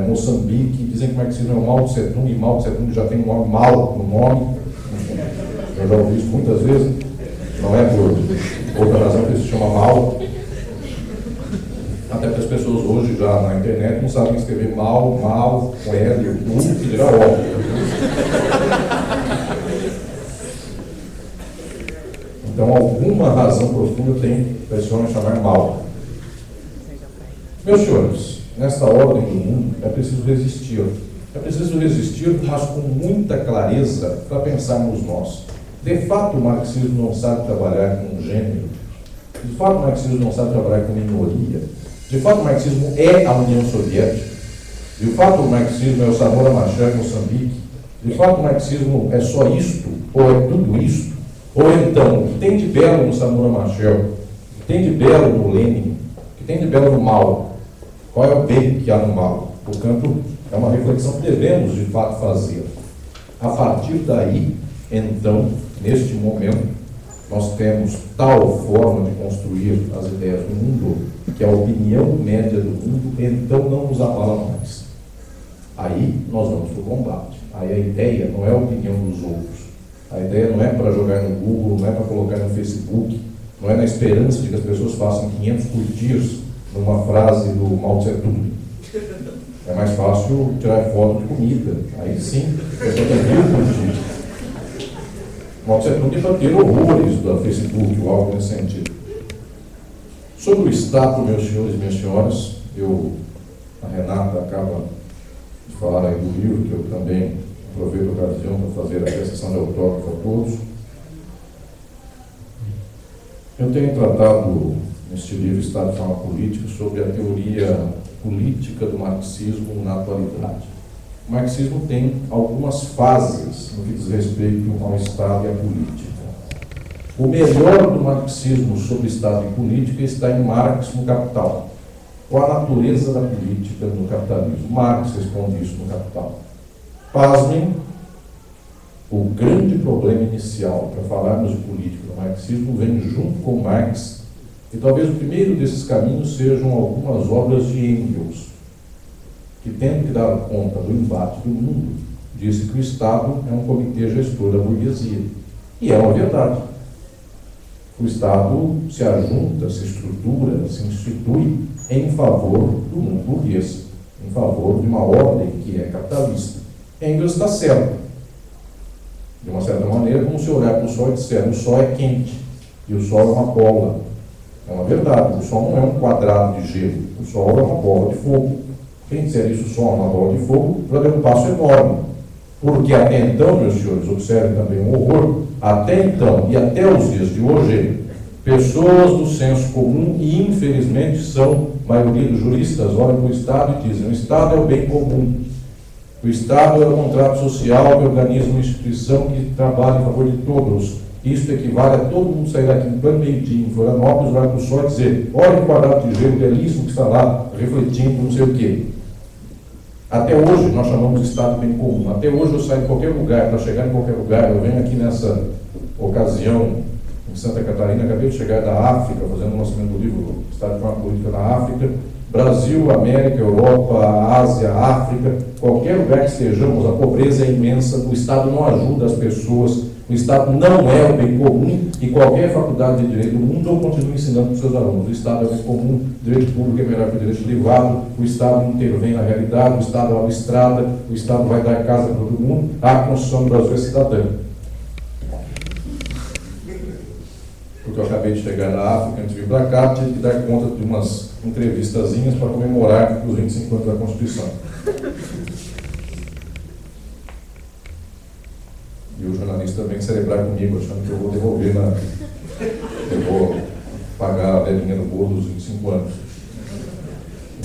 Moçambique, dizem que o marxismo é o Mao Tse Tung, e Mao Tse Tung já tem um nome Mao no nome, eu já ouvi isso muitas vezes, não é por outra razão que ele se chama Mao, até porque as pessoas hoje já na internet não sabem escrever Mao, com L, U, que dirá óbvio. Então, alguma razão profunda tem para esse homem chamar Mao. Meus senhores, nesta ordem do mundo é preciso resistir. É preciso resistir, mas com muita clareza para pensarmos nós. De fato, o marxismo não sabe trabalhar com gênero. De fato, o marxismo não sabe trabalhar com minoria. De fato, o marxismo é a União Soviética. De fato, o marxismo é o Samora Machel em Moçambique. De fato, o marxismo é só isto, ou é tudo isto. Ou então, o que tem de belo no Samora Machel, o que tem de belo no Lenin, o que tem de belo no Mao, qual é o bem que há no Mao? Portanto, é uma reflexão que devemos de fato fazer. A partir daí, então, neste momento, nós temos tal forma de construir as ideias do mundo que a opinião média do mundo então não nos abala mais. Aí nós vamos para o combate. Aí a ideia não é a opinião dos outros. A ideia não é para jogar no Google, não é para colocar no Facebook, não é na esperança de que as pessoas façam 500 curtirs numa frase do Mao Tse Tung. É mais fácil tirar foto de comida. Aí sim, a pessoa tem 1000 curtirs. Mao Tse Tung é para ter horrores do Facebook ou algo nesse sentido. Sobre o Estado, meus senhores e minhas senhoras, a Renata acaba de falar aí do livro, que eu também aproveito a ocasião para fazer a sessão de autógrafo a todos. Eu tenho tratado neste livro Estado de Forma Política sobre a teoria política do marxismo na atualidade. O marxismo tem algumas fases no que diz respeito ao Estado e à política. O melhor do marxismo sobre Estado e política está em Marx no Capital. Qual a natureza da política no capitalismo? Marx responde isso no Capital. Pasmem, o grande problema inicial para falarmos de política no marxismo vem junto com Marx, e talvez o primeiro desses caminhos sejam algumas obras de Engels, que, tendo que dar conta do embate do mundo, disse que o Estado é um comitê gestor da burguesia. E é uma verdade. O Estado se ajunta, se estrutura, se institui em favor do mundo burguês, em favor de uma ordem que é capitalista. Engels está certo. De uma certa maneira, como se olhar para o Sol e disser, o Sol é quente, e o Sol é uma bola. É uma verdade, o Sol não é um quadrado de gelo, o Sol é uma bola de fogo. Quem disser isso, o Sol é uma bola de fogo, vai dar um passo enorme. Porque até então, meus senhores, observem também um horror, até então e até os dias de hoje, pessoas do senso comum, e infelizmente são, a maioria dos juristas, olham para o Estado e dizem: o Estado é o bem comum, o Estado é o contrato social, que organiza uma instituição que trabalha em favor de todos. Isso equivale a todo mundo sair daqui em plano meio-dia, em Florianópolis, olhar para o sol e dizer: olha o quadrado de gelo belíssimo que está lá, refletindo não sei o quê. Até hoje nós chamamos de Estado bem comum. Até hoje eu saio em qualquer lugar, para chegar em qualquer lugar, eu venho aqui nessa ocasião em Santa Catarina, acabei de chegar da África, fazendo o lançamento do livro Estado de Forma Política na África. Brasil, América, Europa, Ásia, África, qualquer lugar que estejamos, a pobreza é imensa, o Estado não ajuda as pessoas, o Estado não é o bem comum, e qualquer faculdade de direito do mundo eu continuo ensinando para os seus alunos: o Estado é o bem comum, o direito público é melhor que o direito privado, o Estado intervém na realidade, o Estado abre estrada, o Estado vai dar casa para todo mundo, a Constituição do Brasil é cidadã. Porque eu acabei de chegar da África, antes de vir para cá, tive que dar conta de umas entrevistazinhas para comemorar os 25 anos da Constituição. E o jornalista vem celebrar comigo, achando que eu vou devolver eu vou pagar a velhinha do bolo dos 25 anos.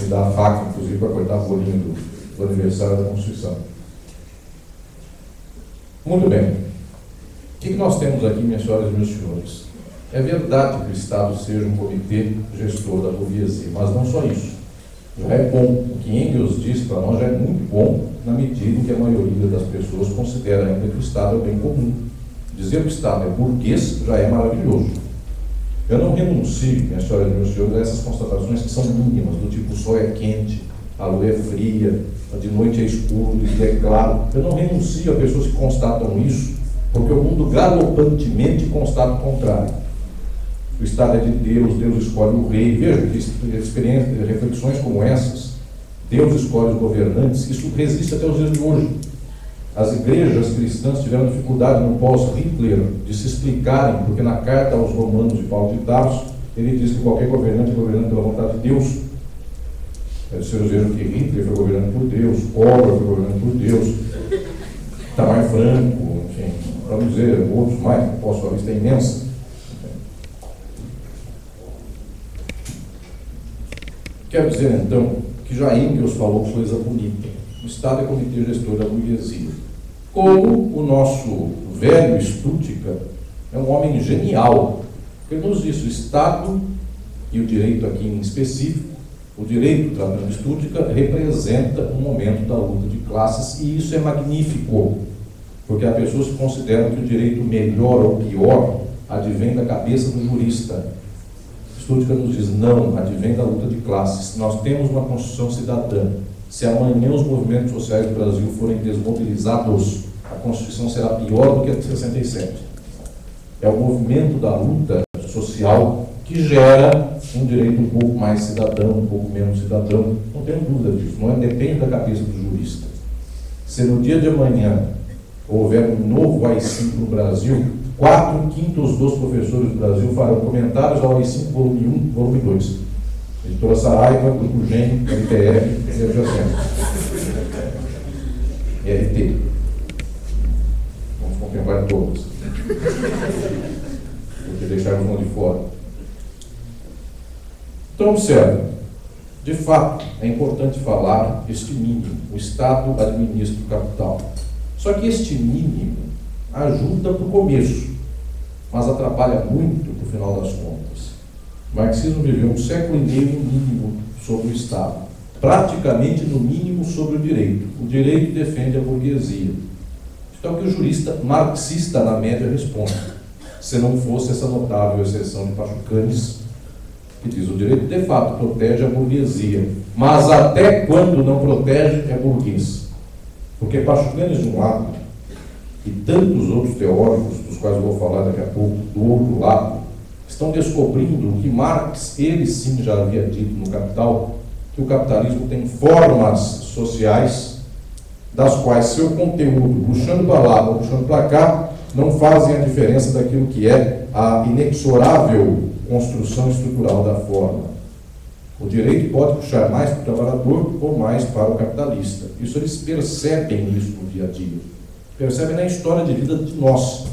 Me dá a faca, inclusive, para cortar o bolinho do aniversário da Constituição. Muito bem. O que nós temos aqui, minhas senhoras e meus senhores? É verdade que o Estado seja um comitê gestor da burguesia, mas não só isso. Já é bom. O que Engels diz para nós já é muito bom, na medida em que a maioria das pessoas considera ainda que o Estado é o bem comum. Dizer que o Estado é burguês já é maravilhoso. Eu não renuncio, minhas senhoras e meus senhores, a essas constatações que são mínimas, do tipo: o sol é quente, a lua é fria, de noite é escuro, de dia é claro. Eu não renuncio a pessoas que constatam isso, porque o mundo galopantemente constata o contrário. O Estado é de Deus, Deus escolhe o rei. Veja que reflexões como essas, Deus escolhe os governantes, isso resiste até os dias de hoje. As igrejas cristãs tiveram dificuldade no pós-Hitler de se explicarem, porque na carta aos Romanos de Paulo de Tarso, ele diz que qualquer governante é governante pela vontade de Deus. Vocês vejam que Hitler foi governado por Deus, Collor foi governado por Deus, Itamar Franco, enfim, para não dizer outros mais, que posso falar, a lista é imensa. Quero dizer, então, que já Engels falou coisa bonita. O Estado é comitê gestor da burguesia. Como o nosso velho Stuttgart é um homem genial, porque nos diz: o Estado, e o direito aqui em específico, o direito, tratando de Stuttgart, representa um momento da luta de classes, e isso é magnífico, porque há pessoas que consideram que o direito melhor ou pior advém da cabeça do jurista. Stuttgart nos diz: não, advém da luta de classes. Nós temos uma Constituição cidadã. Se amanhã os movimentos sociais do Brasil forem desmobilizados, a Constituição será pior do que a de 67. É o movimento da luta social que gera um direito um pouco mais cidadão, um pouco menos cidadão. Não tenho dúvida disso. Não depende da cabeça do jurista. Se no dia de amanhã houver um novo AI-5 no Brasil, 4/5 dos professores do Brasil farão comentários ao AI-5 volume 1, volume 2. Editora Saraiva, Grupo Gênio, LTR e adjacente. RT. Vamos contemplar todas. Porque deixarmos uma de fora. Então, observe. De fato, é importante falar este mínimo. O Estado administra o capital. Só que este mínimo ajuda para o começo, mas atrapalha muito para o final das contas. O marxismo viveu 1,5 século no mínimo sobre o Estado, praticamente no mínimo sobre o direito. O direito defende a burguesia. Então, o que o jurista marxista, na média, responde, se não fosse essa notável exceção de Pachucanes, que diz: o direito de fato protege a burguesia, mas até quando não protege é burguês. Porque Pachucanes, de um lado, e tantos outros teóricos, dos quais eu vou falar daqui a pouco, do outro lado, estão descobrindo o que Marx, ele sim já havia dito no Capital, que o capitalismo tem formas sociais, das quais seu conteúdo, puxando para lá ou puxando para cá, não fazem a diferença daquilo que é a inexorável construção estrutural da forma. O direito pode puxar mais para o trabalhador ou mais para o capitalista. Isso eles percebem isso no dia a dia. Percebem na história de vida de nós.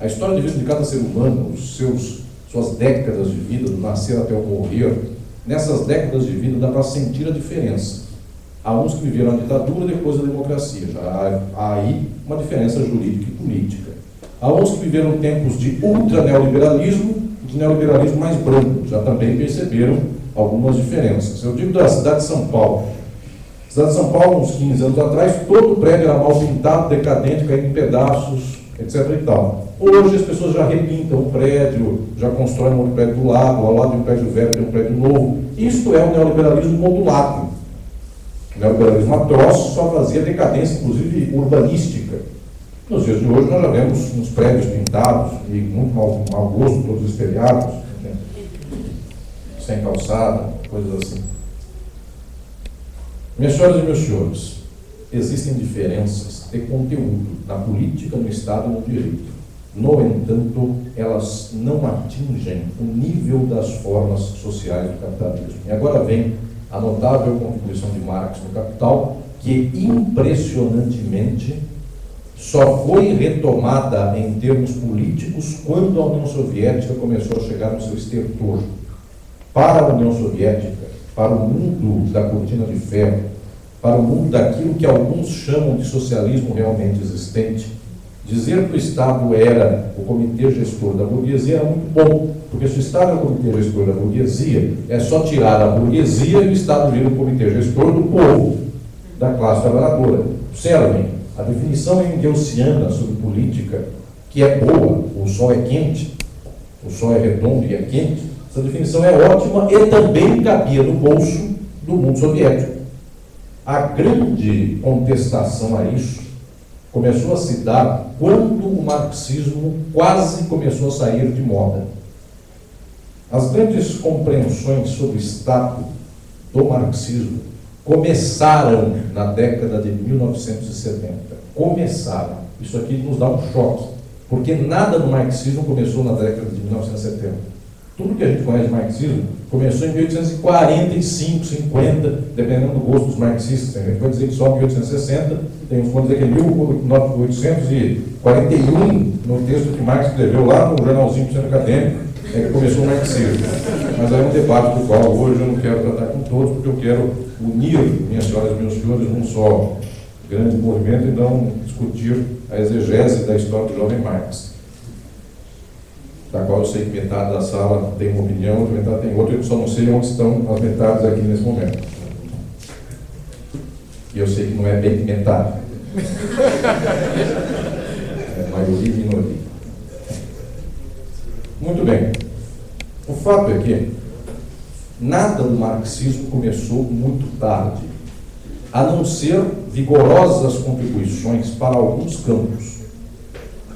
A história de vida de cada ser humano, suas décadas de vida, do nascer até o morrer, nessas décadas de vida dá para sentir a diferença. Há uns que viveram a ditadura depois da democracia, já há aí uma diferença jurídica e política. Há uns que viveram tempos de ultra-neoliberalismo e de neoliberalismo mais branco, já também perceberam algumas diferenças. Eu digo da cidade de São Paulo. A cidade de São Paulo, uns 15 anos atrás, todo o prédio era mal pintado, decadente, caindo em pedaços, etc. e tal. Hoje as pessoas já repintam o prédio, já constroem um outro prédio do lado, ao lado de um prédio velho tem um prédio novo. Isto é o neoliberalismo modulado. O neoliberalismo atroz só fazia decadência, inclusive urbanística. Nos dias de hoje nós já vemos uns prédios pintados e muito mau gosto, todos espelhados, né? Sem calçada, coisas assim. Minhas senhoras e meus senhores, existem diferenças de conteúdo na política, no Estado e no direito. No entanto, elas não atingem o nível das formas sociais do capitalismo. E agora vem a notável contribuição de Marx no Capital, que impressionantemente só foi retomada em termos políticos quando a União Soviética começou a chegar no seu estertor. Para a União Soviética, para o mundo da cortina de ferro, para o mundo daquilo que alguns chamam de socialismo realmente existente, dizer que o Estado era o comitê gestor da burguesia era muito bom, porque se o Estado é o comitê gestor da burguesia, é só tirar a burguesia e o Estado vira o comitê gestor do povo, da classe trabalhadora. Observem, a definição engelsiana sobre política, que é boa, o sol é quente, o sol é redondo e é quente, essa definição é ótima e também cabia no bolso do mundo soviético. A grande contestação a isso começou a se dar quando o marxismo quase começou a sair de moda. As grandes compreensões sobre o Estado do marxismo começaram na década de 1970. Começaram. Isso aqui nos dá um choque, porque nada no marxismo começou na década de 1970. Tudo que a gente conhece de marxismo começou em 1845, 50, dependendo do gosto dos marxistas. Tem gente que vai dizer que só em 1860, tem uns que vão dizer que é 1841, no texto que Marx escreveu lá no jornalzinho do Centro Acadêmico, é que começou o marxismo. Mas é um debate do qual hoje eu não quero tratar com todos, porque eu quero unir, minhas senhoras e meus senhores, num só grande movimento e não discutir a exegese da história do jovem Marx, da qual eu sei que metade da sala tem uma opinião, outra metade tem outra, eu só não sei onde estão as metades aqui nesse momento. E eu sei que não é bem metade. É maioria e minoria. Muito bem. O fato é que nada do marxismo começou muito tarde, a não ser vigorosas contribuições para alguns campos.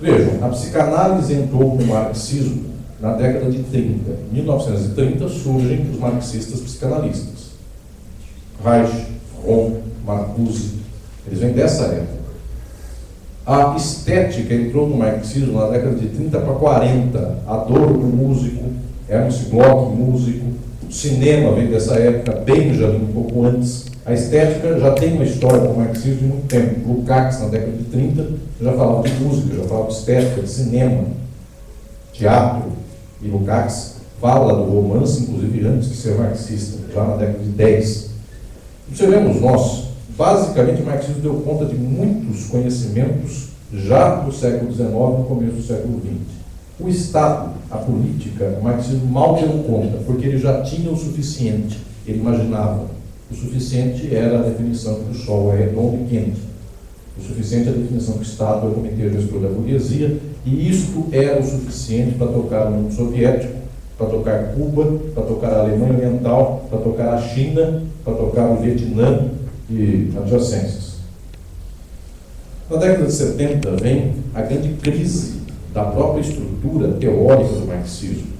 Vejam, a psicanálise entrou no marxismo na década de 30. Em 1930 surgem os marxistas psicanalistas. Reich, Fromm, Marcuse, eles vêm dessa época. A estética entrou no marxismo na década de 30 para 40. Adorno, músico, Ernst Bloch, músico. O cinema vem dessa época, Benjamin, um pouco antes. A estética já tem uma história com o marxismo de muito tempo. Lukács, na década de 30, já falava de música, já falava de estética, de cinema, teatro. E Lukács fala do romance, inclusive antes de ser marxista, já na década de 10. Observemos nós, basicamente o marxismo deu conta de muitos conhecimentos já do século XIX e no começo do século XX. O Estado, a política, o marxismo mal deu conta, porque ele já tinha o suficiente, ele imaginava. O suficiente era a definição que o sol é redondo e quente. O suficiente é a definição que o Estado é o comitê gestor da burguesia, e isto era o suficiente para tocar o mundo soviético, para tocar Cuba, para tocar a Alemanha Oriental, para tocar a China, para tocar o Vietnã e adjacências. Na década de 70 vem a grande crise da própria estrutura teórica do marxismo.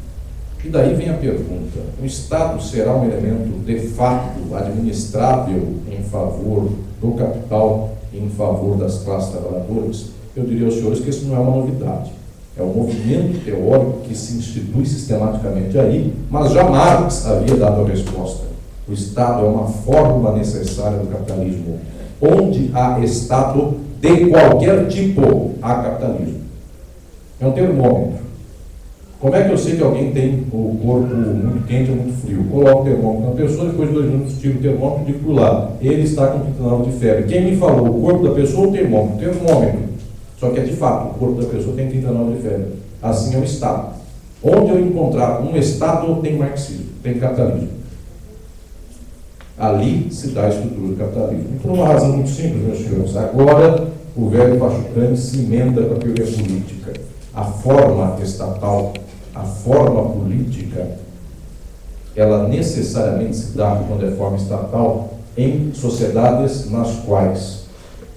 E daí vem a pergunta: o Estado será um elemento de fato administrável em favor do capital e em favor das classes trabalhadoras? eu diria aos senhores que isso não é uma novidade. É um movimento teórico que se institui sistematicamente aí, mas já Marx havia dado a resposta. O Estado é uma fórmula necessária do capitalismo. Onde há Estado de qualquer tipo, há capitalismo. É um termômetro. Como é que eu sei que alguém tem o corpo muito quente ou muito frio? Coloco o termômetro na pessoa, depois de 2 minutos tiro o termômetro e digo para o lado. Ele está com 39 de febre. Quem me falou? O corpo da pessoa ou o termômetro? Termômetro. Só que é de fato, o corpo da pessoa tem 39 de febre. Assim é o Estado. Onde eu encontrar um Estado, tem marxismo, tem capitalismo. Ali se dá a estrutura do capitalismo. E por uma razão muito simples, meus senhores. Agora, o velho Pachucani se emenda com a teoria política. A forma estatal, a forma política, ela necessariamente se dá, quando é forma estatal, em sociedades nas quais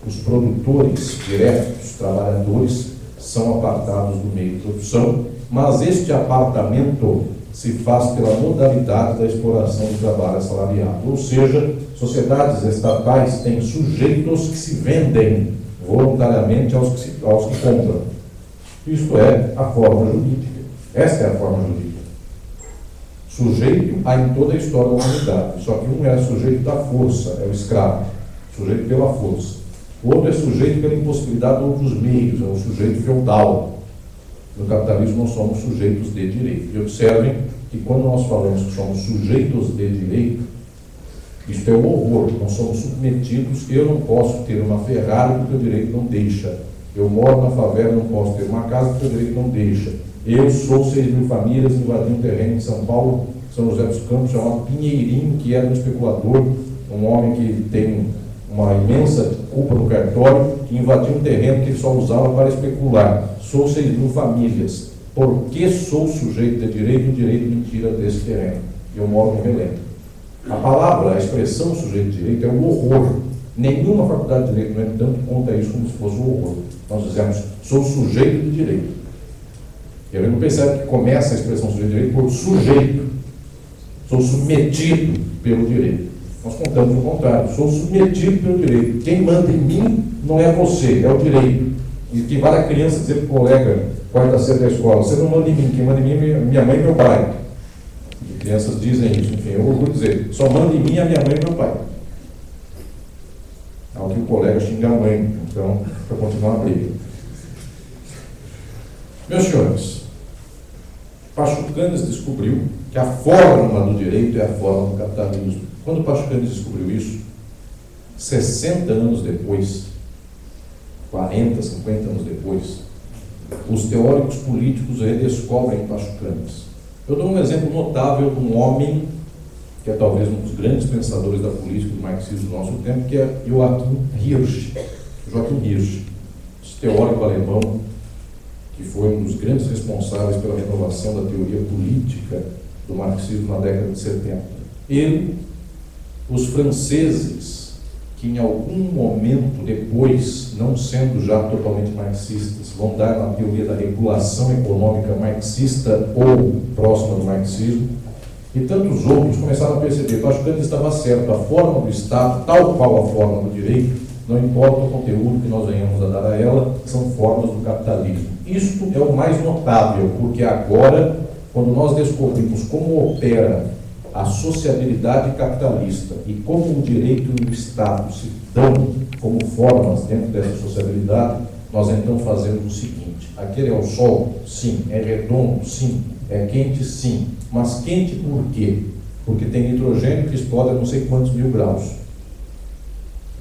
os produtores diretos, os trabalhadores, são apartados do meio de produção, mas este apartamento se faz pela modalidade da exploração do trabalho assalariado. Ou seja, sociedades estatais têm sujeitos que se vendem voluntariamente aos que compram. Isto é a forma jurídica. Esta é a forma jurídica. Sujeito há em toda a história da humanidade, só que um é sujeito da força, é o escravo, sujeito pela força. O outro é sujeito pela impossibilidade de outros meios, é o sujeito feudal. No capitalismo nós somos sujeitos de direito. E observem que quando nós falamos que somos sujeitos de direito, isto é o horror. Nós somos submetidos. Eu não posso ter uma Ferrari porque o direito não deixa. Eu moro na favela, não posso ter uma casa porque o direito não deixa. Eu sou 6.000 famílias, invadi um terreno em São Paulo, São José dos Campos, chamado Pinheirinho, que era um especulador, um homem que tem uma imensa culpa no cartório, que invadiu um terreno que ele só usava para especular. Sou 6.000 famílias. Por que sou sujeito de direito? O direito me tira desse terreno. Eu moro no relento. A palavra, a expressão sujeito de direito é um horror. Nenhuma faculdade de direito, no entanto, conta isso como se fosse um horror. Nós dizemos, sou sujeito de direito. E ele não percebe que começa a expressão sujeito de direito por sujeito. Sou submetido pelo direito. Nós contamos o contrário. Sou submetido pelo direito. Quem manda em mim não é você, é o direito. E que vale a criança dizer para o colega, quarta série da escola, você não manda em mim, quem manda em mim é minha mãe e meu pai. E crianças dizem isso, enfim, eu vou dizer, só manda em mim a minha mãe e meu pai. Ao que o colega xinga a mãe, então, para continuar a briga. Meus senhores, Pachucanes descobriu que a forma do direito é a forma do capitalismo. Quando Pachucanes descobriu isso, 60 anos depois, 40, 50 anos depois, os teóricos políticos redescobrem Pachucanes. Eu dou um exemplo notável de um homem que é talvez um dos grandes pensadores da política do marxismo do nosso tempo, que é Joachim Hirsch. Joachim Hirsch, esse teórico alemão, que foi um dos grandes responsáveis pela renovação da teoria política do marxismo na década de 70. Ele, os franceses, que em algum momento depois, não sendo já totalmente marxistas, vão dar na teoria da regulação econômica marxista ou próxima do marxismo, e tantos outros começaram a perceber que acho que ele estava certo, a forma do Estado, tal qual a forma do direito, não importa o conteúdo que nós venhamos a dar a ela, são formas do capitalismo. Isto é o mais notável, porque agora, quando nós descobrimos como opera a sociabilidade capitalista e como o direito e o Estado se dão como formas dentro dessa sociabilidade, nós então fazemos o seguinte: aquele é o Sol? Sim. É redondo? Sim. É quente? Sim. Mas quente por quê? Porque tem nitrogênio que explode a não sei quantos mil graus,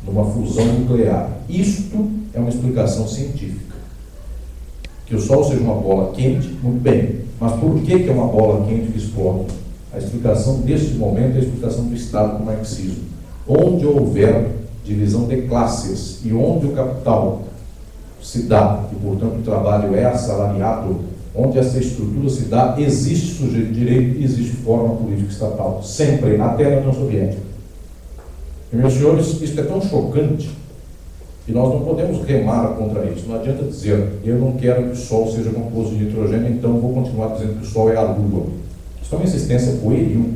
numa fusão nuclear. Isto é uma explicação científica. Que o Sol seja uma bola quente, muito bem. Mas por que é uma bola quente que explode? A explicação deste momento é a explicação do Estado do marxismo. Onde houver divisão de classes e onde o capital se dá, e portanto o trabalho é assalariado, onde essa estrutura se dá, existe sujeito de direito e existe forma política estatal. Sempre, até na União Soviética. E, meus senhores, isso é tão chocante que nós não podemos remar contra isso. Não adianta dizer, eu não quero que o Sol seja composto de nitrogênio, então vou continuar dizendo que o Sol é a Lua. Isso é uma insistência pueril.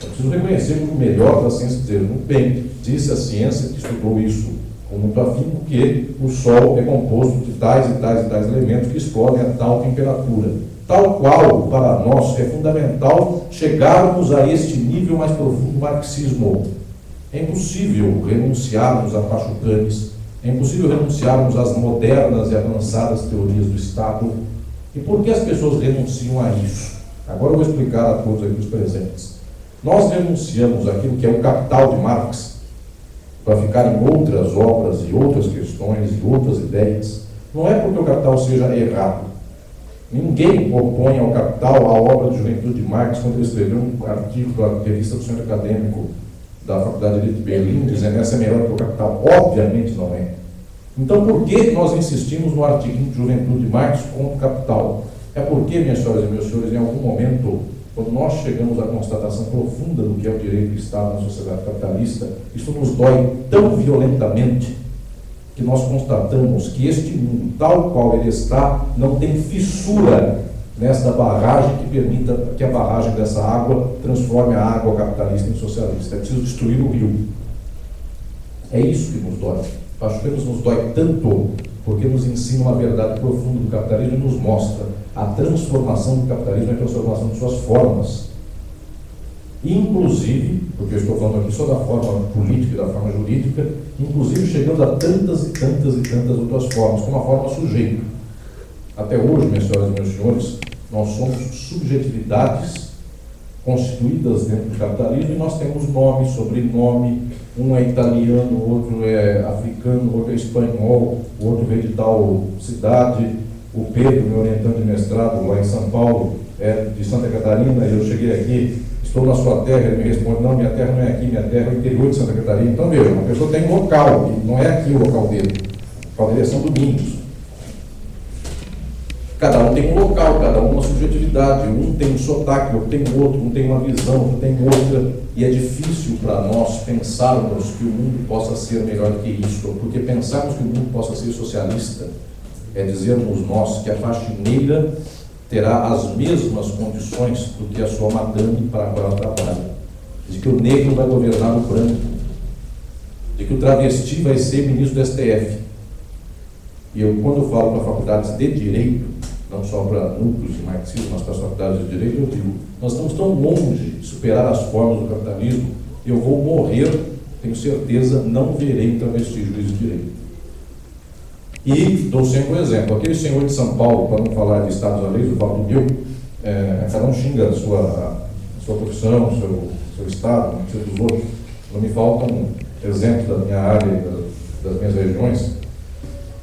Eu preciso reconhecer o melhor da ciência dizer, muito bem, disse a ciência que estudou isso com muito afinco, que o Sol é composto de tais e tais e tais elementos que explodem a tal temperatura. Tal qual, para nós, é fundamental chegarmos a este nível mais profundo do marxismo. É impossível renunciarmos a Pachucanes, é impossível renunciarmos às modernas e avançadas teorias do Estado. E por que as pessoas renunciam a isso? Agora eu vou explicar a todos aqui os presentes. Nós renunciamos àquilo que é o Capital de Marx para ficar em outras obras e outras questões e outras ideias. Não é porque o Capital seja errado. Ninguém opõe ao Capital a obra de juventude de Marx quando ele escreveu um artigo para a revista do Centro Acadêmico da Faculdade de Direito de Berlim, dizendo que essa é melhor que o Capital. Obviamente não é. Então, por que nós insistimos no artigo de juventude de Marx contra o Capital? É porque, minhas senhoras e meus senhores, em algum momento, quando nós chegamos à constatação profunda do que é o direito do Estado na sociedade capitalista, isso nos dói tão violentamente que nós constatamos que este mundo, tal qual ele está, não tem fissura nesta barragem que permita que a barragem dessa água transforme a água capitalista em socialista. É preciso destruir o rio. É isso que nos dói. Acho que nos dói tanto porque nos ensina uma verdade profunda do capitalismo e nos mostra a transformação do capitalismo e a transformação de suas formas. Inclusive, porque eu estou falando aqui só da forma política e da forma jurídica, inclusive chegando a tantas e tantas e tantas outras formas, como a forma sujeito. Até hoje, minhas senhoras e meus senhores, nós somos subjetividades constituídas dentro do capitalismo e nós temos nome, sobrenome, um é italiano, o outro é africano, o outro é espanhol, o outro veio de tal cidade. O Pedro, meu orientando de mestrado lá em São Paulo, é de Santa Catarina, e eu cheguei aqui, estou na sua terra, ele me responde, não, minha terra não é aqui, minha terra é o interior de Santa Catarina. Então veja, uma pessoa tem um local, e não é aqui o local dele, o local dele é São Domingos. Cada um tem um local, cada um uma subjetividade, um tem um sotaque, outro tem outro, um tem uma visão, outro tem outra, e é difícil para nós pensarmos que o mundo possa ser melhor que isso, porque pensarmos que o mundo possa ser socialista é dizermos nós que a faxineira terá as mesmas condições do que a sua madame para a qual ela trabalha, de que o negro vai governar o branco, de que o travesti vai ser ministro do STF. E eu, quando eu falo para faculdades de Direito, não só para núcleos de marxismo, mas para as faculdades de Direito, eu digo, nós estamos tão longe de superar as formas do capitalismo, eu vou morrer, tenho certeza, não verei um travesti juiz de Direito. E dou sempre um exemplo. Aquele senhor de São Paulo, para não falar de Estados Unidos, eu falo do meu, cada um xinga a sua profissão, o seu estado, não precisa dos outros. Não me faltam exemplos da minha área e das minhas regiões.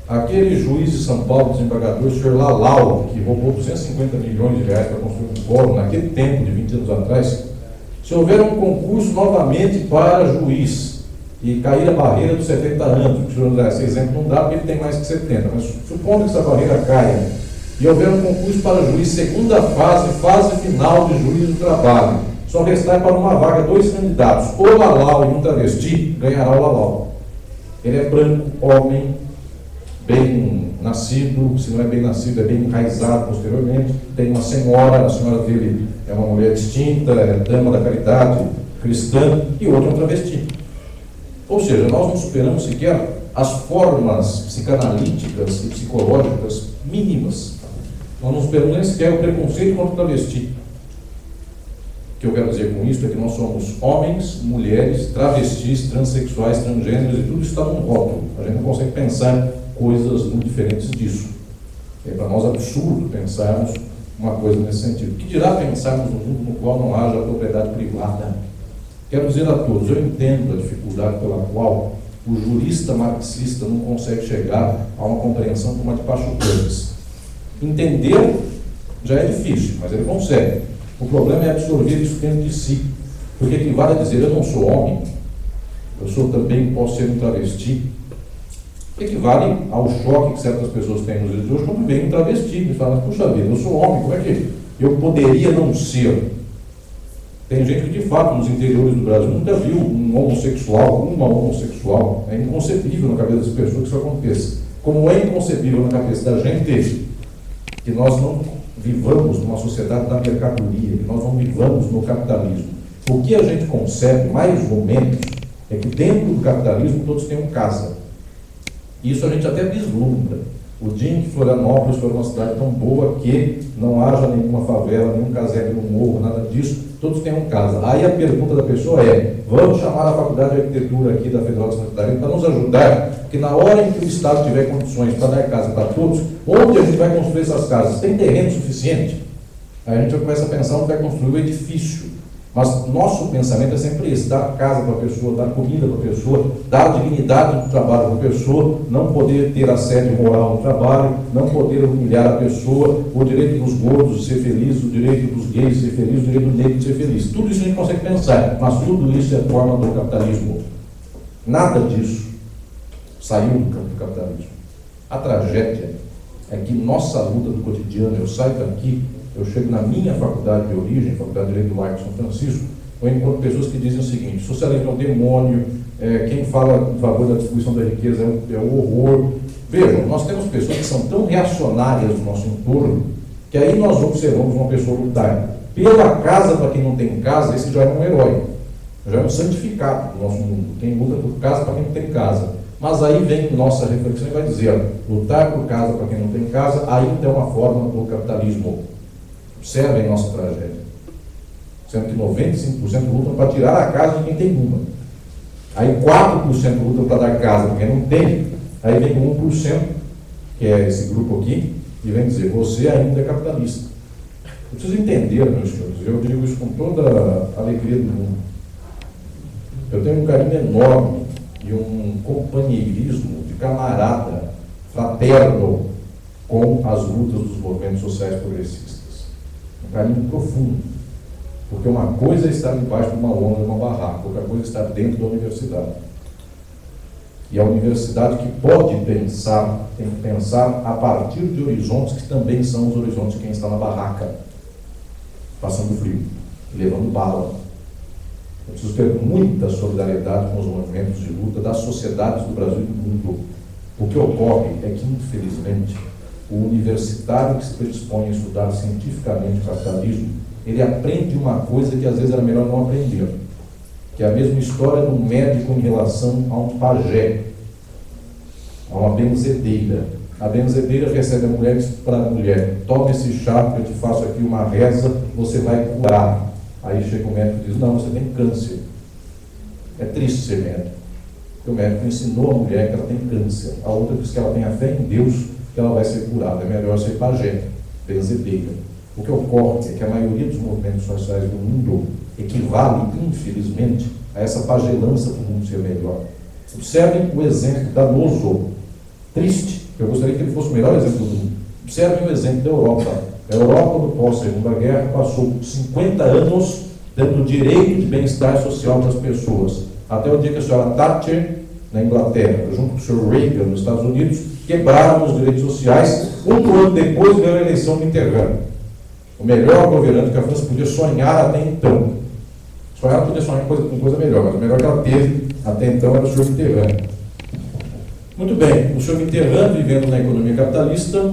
Aquele juiz de São Paulo, desembargador, o senhor Lalau, que roubou 250 milhões de reais para construir um fórum naquele tempo, de 20 anos atrás, se houver um concurso novamente para juiz e cair a barreira dos 70 anos, o senhor dá esse exemplo não dá porque ele tem mais que 70, mas supondo que essa barreira caia e houver um concurso para juiz, segunda fase final de juiz do trabalho, só restar para uma vaga 2 candidatos, o Lalau e um travesti, ganhará o Lalau. Ele é branco, homem, bem nascido, se não é bem nascido, é bem enraizado posteriormente, tem uma senhora, a senhora dele é uma mulher distinta, é dama da caridade cristã, e outro é um travesti. Ou seja, nós não superamos sequer as formas psicanalíticas e psicológicas mínimas. Nós não superamos nem sequer o preconceito contra o travesti. O que eu quero dizer com isso é que nós somos homens, mulheres, travestis, transexuais, transgêneros, e tudo está num rótulo. A gente não consegue pensar coisas muito diferentes disso. É para nós absurdo pensarmos uma coisa nesse sentido. Que dirá pensarmos num mundo no qual não haja propriedade privada? Quero dizer a todos, eu entendo a dificuldade pela qual o jurista marxista não consegue chegar a uma compreensão como a de Pachucanes. Entender já é difícil, mas ele consegue. O problema é absorver isso dentro de si. Porque equivale a dizer, eu não sou homem, eu sou também, posso ser um travesti. Equivale ao choque que certas pessoas têm nos dias de hoje quando vem um travesti e falam, puxa vida, eu sou homem, como é que eu poderia não ser? Tem gente que, de fato, nos interiores do Brasil nunca viu um homossexual, uma homossexual. É inconcebível na cabeça das pessoas que isso aconteça. Como é inconcebível na cabeça da gente que nós não vivamos numa sociedade da mercadoria, que nós não vivamos no capitalismo. O que a gente concebe, mais ou menos, é que dentro do capitalismo todos tenham casa. Isso a gente até vislumbra. O dia em que Florianópolis for uma cidade tão boa que não haja nenhuma favela, nenhum casebre no morro, nada disso, todos tenham casa. Aí a pergunta da pessoa é: vamos chamar a Faculdade de Arquitetura aqui da Federal de Santa Catarina para nos ajudar, porque na hora em que o Estado tiver condições para dar casa para todos, onde a gente vai construir essas casas? Tem terreno suficiente? Aí a gente começa a pensar onde vai construir o edifício. Mas nosso pensamento é sempre esse: dar casa para a pessoa, dar comida para a pessoa, dar dignidade do trabalho para a pessoa, não poder ter assédio moral no trabalho, não poder humilhar a pessoa, o direito dos gordos de ser feliz, o direito dos gays de ser feliz, o direito do negro de ser feliz. Tudo isso a gente consegue pensar, mas tudo isso é forma do capitalismo. Nada disso saiu do campo do capitalismo. A tragédia é que nossa luta do cotidiano, eu saio daqui, eu chego na minha faculdade de origem, Faculdade de Direito do Largo de São Francisco, eu encontro pessoas que dizem o seguinte: socialismo é um demônio, quem fala em favor da distribuição da riqueza é um horror. Vejam, nós temos pessoas que são tão reacionárias no nosso entorno, que aí nós observamos uma pessoa lutar pela casa para quem não tem casa. Esse já é um herói, já é um santificado do nosso mundo, quem luta por casa para quem não tem casa. Mas aí vem nossa reflexão e vai dizer: lutar por casa para quem não tem casa ainda é uma forma do capitalismo. Observem nossa tragédia. Sendo que 95% lutam para tirar a casa de quem tem uma. Aí 4% lutam para dar casa para quem não tem. Aí vem 1%, que é esse grupo aqui, e vem dizer: você ainda é capitalista. Eu preciso entender, meus senhores, eu digo isso com toda a alegria do mundo. Eu tenho um carinho enorme e um companheirismo de camarada fraterno com as lutas dos movimentos sociais progressistas. Um carinho profundo, porque uma coisa é estar debaixo de uma lona, de uma barraca, outra coisa é estar dentro da universidade. E a universidade que pode pensar, tem que pensar a partir de horizontes que também são os horizontes de quem está na barraca, passando frio, levando bala. Eu preciso ter muita solidariedade com os movimentos de luta das sociedades do Brasil e do mundo. O que ocorre é que, infelizmente, o universitário que se predispõe a estudar cientificamente o capitalismo, ele aprende uma coisa que às vezes era melhor não aprender, que é a mesma história do médico em relação a um pajé, a uma benzedeira. A benzedeira recebe a mulher e diz para a mulher: tome esse chá que eu te faço aqui uma reza, você vai curar. Aí chega o médico e diz: não, você tem câncer. É triste ser médico, porque o médico ensinou a mulher que ela tem câncer. A outra diz que ela tem a fé em Deus, que ela vai ser curada. É melhor ser pajé, benzedeira. O que ocorre é que a maioria dos movimentos sociais do mundo equivale, infelizmente, a essa pagelança para o mundo ser melhor. Observem o exemplo danoso, triste, eu gostaria que ele fosse o melhor exemplo do mundo. Observem o exemplo da Europa. A Europa, no pós-Segunda Guerra, passou 50 anos dando direito de bem-estar social para as pessoas, até o dia que a senhora Thatcher, na Inglaterra, junto com o Sr. Reagan, nos Estados Unidos, quebraram os direitos sociais. Um ano depois veio a eleição do Mitterrand, o melhor governante que a França podia sonhar até então. Só ela podia sonhar com coisa melhor, mas o melhor que ela teve até então era o Sr. Mitterrand. Muito bem, o Sr. Mitterrand, vivendo na economia capitalista,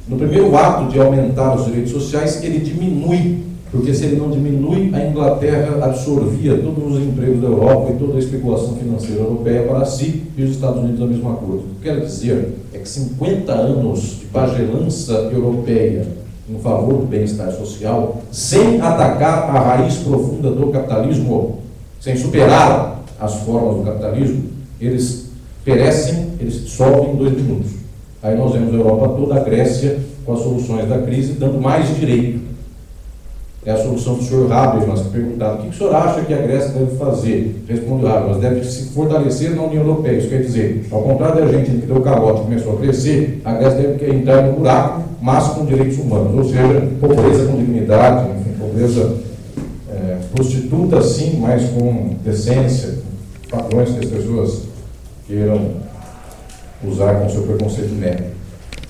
no primeiro ato de aumentar os direitos sociais, ele diminui, porque se ele não diminui, a Inglaterra absorvia todos os empregos da Europa e toda a especulação financeira europeia para si, e os Estados Unidos a mesma coisa. O que eu quero dizer é que 50 anos de pagelança europeia em favor do bem-estar social, sem atacar a raiz profunda do capitalismo, sem superar as formas do capitalismo, eles perecem, eles se dissolvem em 2 minutos. Aí nós vemos a Europa toda, a Grécia, com as soluções da crise, dando mais direito. É a solução do Sr. Habermas, que perguntaram: o que o senhor acha que a Grécia deve fazer? Respondeu Habermas: deve se fortalecer na União Europeia. Isso quer dizer, ao contrário da Argentina, que deu calote e começou a crescer, a Grécia deve entrar no buraco, mas com direitos humanos, ou seja, pobreza com dignidade, enfim, pobreza prostituta sim, mas com decência, padrões que as pessoas queiram usar com seu preconceito médico.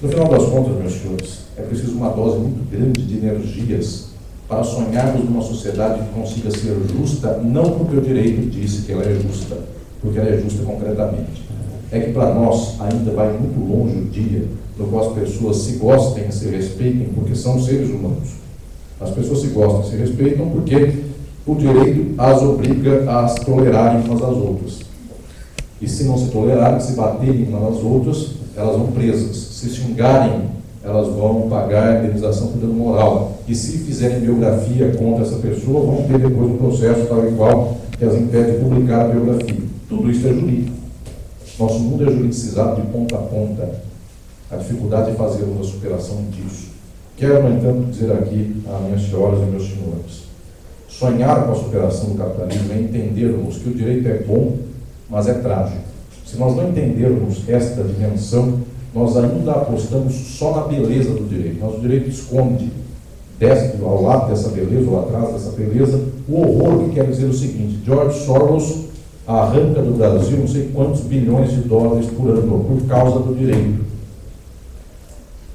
No final das contas, meus senhores, é preciso uma dose muito grande de energias para sonharmos numa sociedade que consiga ser justa, não porque o direito disse que ela é justa, porque ela é justa concretamente. É que para nós ainda vai muito longe o dia no qual as pessoas se gostem e se respeitem, porque são seres humanos. As pessoas se gostam e se respeitam porque o direito as obriga a se tolerarem umas às outras. E se não se tolerarem, se baterem umas nas outras, elas vão presas. Se xingarem, elas vão pagar indenização por dano moral. E se fizerem biografia contra essa pessoa, vão ter depois um processo tal e qual que as impede de publicar a biografia. Tudo isso é jurídico. Nosso mundo é juridicizado de ponta a ponta. A dificuldade é fazermos a superação disso. Quero, no entanto, dizer aqui a minhas senhoras e meus senhores, sonhar com a superação do capitalismo é entendermos que o direito é bom, mas é trágico. Se nós não entendermos esta dimensão, nós ainda apostamos só na beleza do direito. Mas o direito esconde, ao lado dessa beleza, ou atrás dessa beleza, o horror que quer dizer o seguinte: George Soros arranca do Brasil não sei quantos bilhões de dólares por ano, por causa do direito.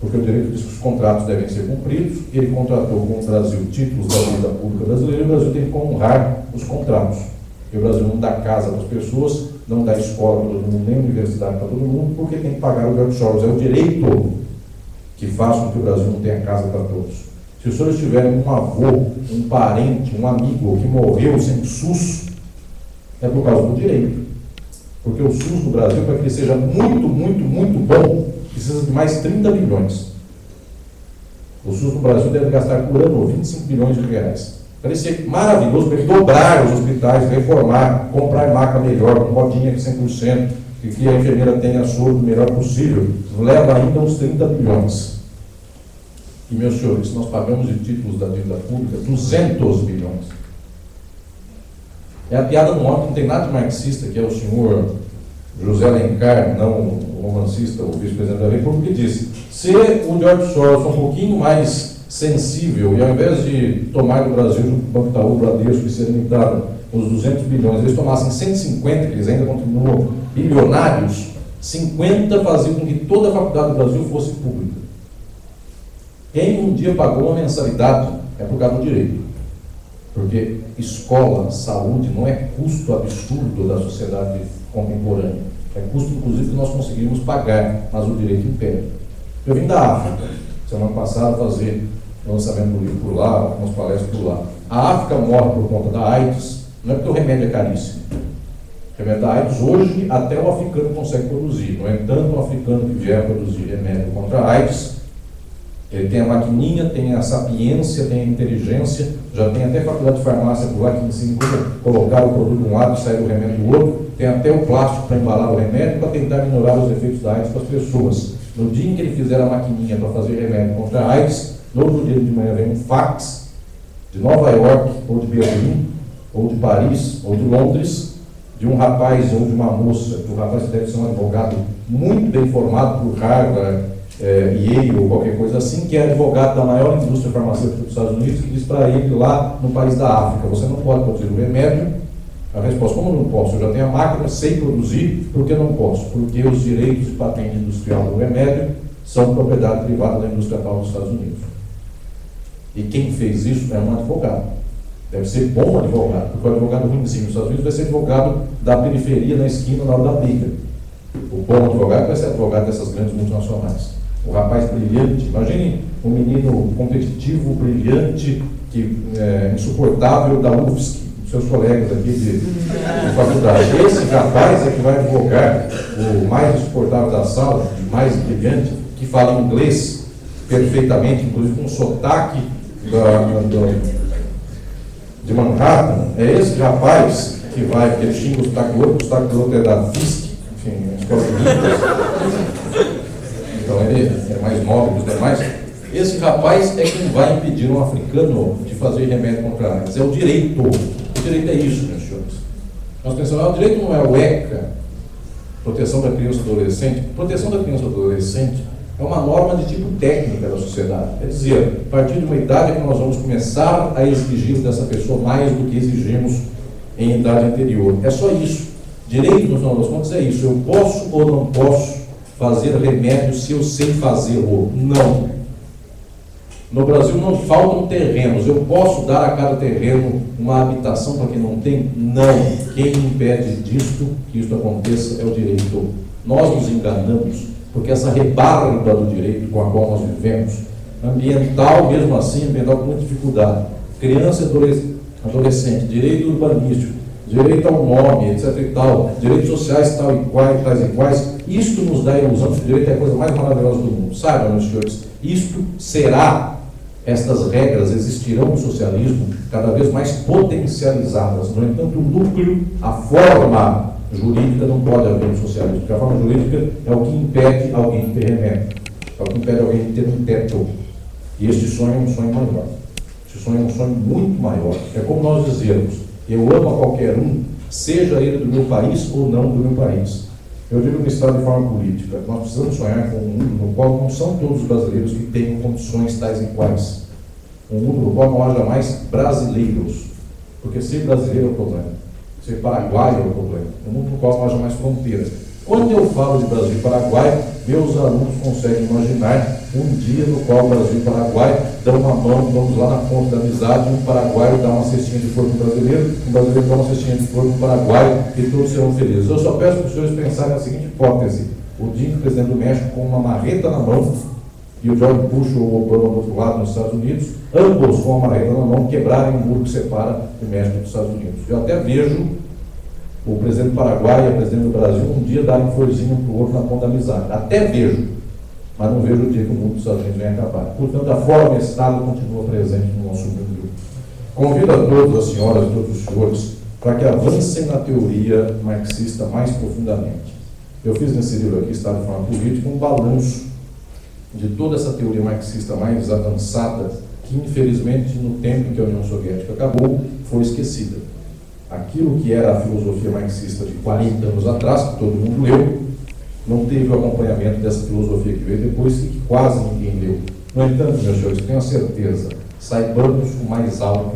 Porque o direito diz que os contratos devem ser cumpridos, ele contratou com o Brasil títulos da vida pública brasileira, e o Brasil tem que honrar os contratos. E o Brasil não dá casa para as pessoas, não dá escola para todo mundo, nem universidade para todo mundo, porque tem que pagar o George Soros. É o direito que faz com que o Brasil não tenha casa para todos. Se os senhores tiverem um avô, um parente, um amigo que morreu sem SUS, é por causa do direito. Porque o SUS do Brasil, para que ele seja muito, muito, muito bom, precisa de mais 30 bilhões. O SUS do Brasil deve gastar por ano 25 bilhões de reais. Para ele ser maravilhoso, para ele dobrar os hospitais, reformar, comprar maca melhor, com rodinha de 100%, que a enfermeira tenha soro o melhor possível, leva ainda uns 30 bilhões. E, meus senhores, nós pagamos de títulos da dívida pública 200 bilhões. É a piada do homem que não tem nada de marxista, que é o senhor José Alencar, não o romancista, o vice-presidente da República, que disse: se o George Soros for um pouquinho mais sensível, e ao invés de tomar do Brasil, junto com o Banco Itaú, Bradesco, que se limitaram os 200 bilhões, eles tomassem 150, que eles ainda continuam bilionários, 50 faziam com que toda a faculdade do Brasil fosse pública. Quem um dia pagou uma mensalidade é por causa do direito. Porque escola, saúde, não é custo absurdo da sociedade contemporânea. É custo, inclusive, que nós conseguimos pagar, mas o direito impede. Eu vim da África, semana passada, fazer lançamento do livro por lá, algumas palestras por lá. A África morre por conta da AIDS, não é porque o remédio é caríssimo. O remédio da AIDS, hoje, até o africano consegue produzir. No entanto, o africano que vier produzir remédio contra a AIDS, ele tem a maquininha, tem a sapiência, tem a inteligência, já tem até faculdade de farmácia por lá que ensina como colocar o produto de um lado e sair o remédio do outro, tem até o plástico para embalar o remédio para tentar minorar os efeitos da AIDS para as pessoas. No dia em que ele fizer a maquininha para fazer remédio contra a AIDS, no outro dia de manhã vem um fax de Nova York, ou de Berlim, ou de Paris, ou de Londres, de um rapaz ou de uma moça, que o rapaz deve ser um advogado muito bem formado por Harvard, Yale ou qualquer coisa assim, que é advogado da maior indústria farmacêutica dos Estados Unidos, que diz para ele lá no país da África: você não pode produzir o remédio. A resposta: como não posso? Eu já tenho a máquina, sei produzir. Por que não posso? Porque os direitos de patente industrial do remédio são propriedade privada da indústria tal dos Estados Unidos. E quem fez isso é um advogado. Deve ser bom advogado, porque o advogado ruimzinho nos Estados Unidos vai ser advogado da periferia, na esquina, na hora da briga. O bom advogado vai ser advogado dessas grandes multinacionais. O rapaz brilhante, imagine um menino competitivo, brilhante, insuportável da UFSC, seus colegas aqui de faculdade. Esse rapaz é que vai advogar o mais insuportável da sala, o mais brilhante, que fala inglês perfeitamente, inclusive com sotaque de Manhattan. É esse rapaz que vai, porque ele xinga o sotaque do outro é da Fisk, enfim, escola de línguas. Então ele é mais nobre que os demais. Esse rapaz é quem vai impedir um africano de fazer remédio contra a AIDS. É o direito. O direito é isso, meus senhores. Nós pensamos: o direito não é o ECA, proteção da criança e adolescente. Proteção da criança e adolescente é uma norma de tipo técnica da sociedade. É dizer, a partir de uma idade é que nós vamos começar a exigir dessa pessoa mais do que exigimos em idade anterior. É só isso. Direito, no final das contas, é isso. Eu posso ou não posso fazer remédio se eu sei fazê-lo? Não. No Brasil não faltam terrenos. Eu posso dar a cada terreno uma habitação para quem não tem? Não. Quem impede disto, que isso aconteça, é o direito. Nós nos enganamos, porque essa rebarba do direito com a qual nós vivemos, ambiental, mesmo assim, ambiental com muita dificuldade, criança e adolescente, direito urbanístico, direito ao nome, etc. e tal, direitos sociais tal e quais, tais e quais. Isto nos dá a ilusão de que o direito é a coisa mais maravilhosa do mundo. Saibam, meus senhores, isto será, estas regras existirão no socialismo cada vez mais potencializadas. No entanto, o núcleo, a forma jurídica não pode haver no socialismo, porque a forma jurídica é o que impede alguém de ter remédio, é o que impede alguém de ter um teto. E este sonho é um sonho maior. Este sonho é um sonho muito maior. É como nós dizermos, eu amo a qualquer um, seja ele do meu país ou não do meu país. Eu digo no Estado de forma política, nós precisamos sonhar com um mundo no qual não são todos os brasileiros que tenham condições tais e quais. Um mundo no qual não haja mais brasileiros, porque ser brasileiro é o problema, ser paraguaio é o problema. Um mundo no qual não haja mais fronteiras. Quando eu falo de Brasil e Paraguai, meus alunos conseguem imaginar um dia no qual o Brasil e o Paraguai dão uma mão, vamos lá na ponta da amizade, um paraguaio dá uma cestinha de flor para um brasileiro dá uma cestinha de flor para um paraguaio e todos serão felizes. Eu só peço para os senhores pensarem na seguinte hipótese: o dia que o presidente do México com uma marreta na mão e o George Bush ou o Obama do outro lado nos Estados Unidos, ambos com a marreta na mão, quebrarem o muro que separa o México dos Estados Unidos. Eu até vejo o presidente do Paraguai e o presidente do Brasil um dia darem florzinho para o outro na ponta da amizade. Até vejo, mas não vejo o dia que o mundo dos Estados Unidos venha acabar. Portanto, a forma e Estado continua presente no nosso mundo. Convido a todas as senhoras e todos os senhores para que avancem na teoria marxista mais profundamente. Eu fiz nesse livro aqui, Estado de Forma Política, um balanço de toda essa teoria marxista mais avançada, que infelizmente no tempo em que a União Soviética acabou, foi esquecida. Aquilo que era a filosofia marxista de 40 anos atrás, que todo mundo leu, não teve o acompanhamento dessa filosofia que veio depois e que quase ninguém leu. No entanto, meus senhores, tenho a certeza, saibamos o mais alto,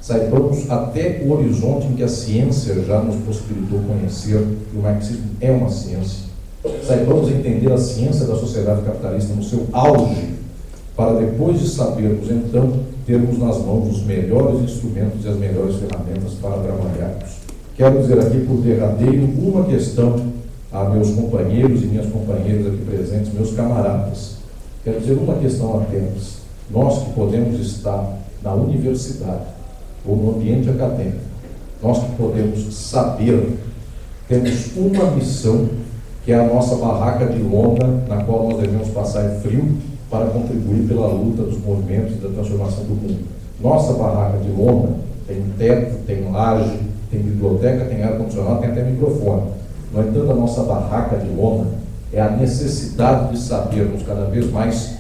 saibamos até o horizonte em que a ciência já nos possibilitou conhecer, que o marxismo é uma ciência. Saibamos entender a ciência da sociedade capitalista no seu auge, para depois de sabermos, então, termos nas mãos os melhores instrumentos e as melhores ferramentas para trabalharmos. Quero dizer aqui, por derradeiro, uma questão a meus companheiros e minhas companheiras aqui presentes, meus camaradas. Quero dizer uma questão apenas. Nós que podemos estar na universidade ou no ambiente acadêmico, nós que podemos saber, temos uma missão, que é a nossa barraca de lona, na qual nós devemos passar frio para contribuir pela luta dos movimentos e da transformação do mundo. Nossa barraca de lona tem teto, tem laje, tem biblioteca, tem ar-condicionado, tem até microfone. No entanto, a nossa barraca de lona é a necessidade de sabermos cada vez mais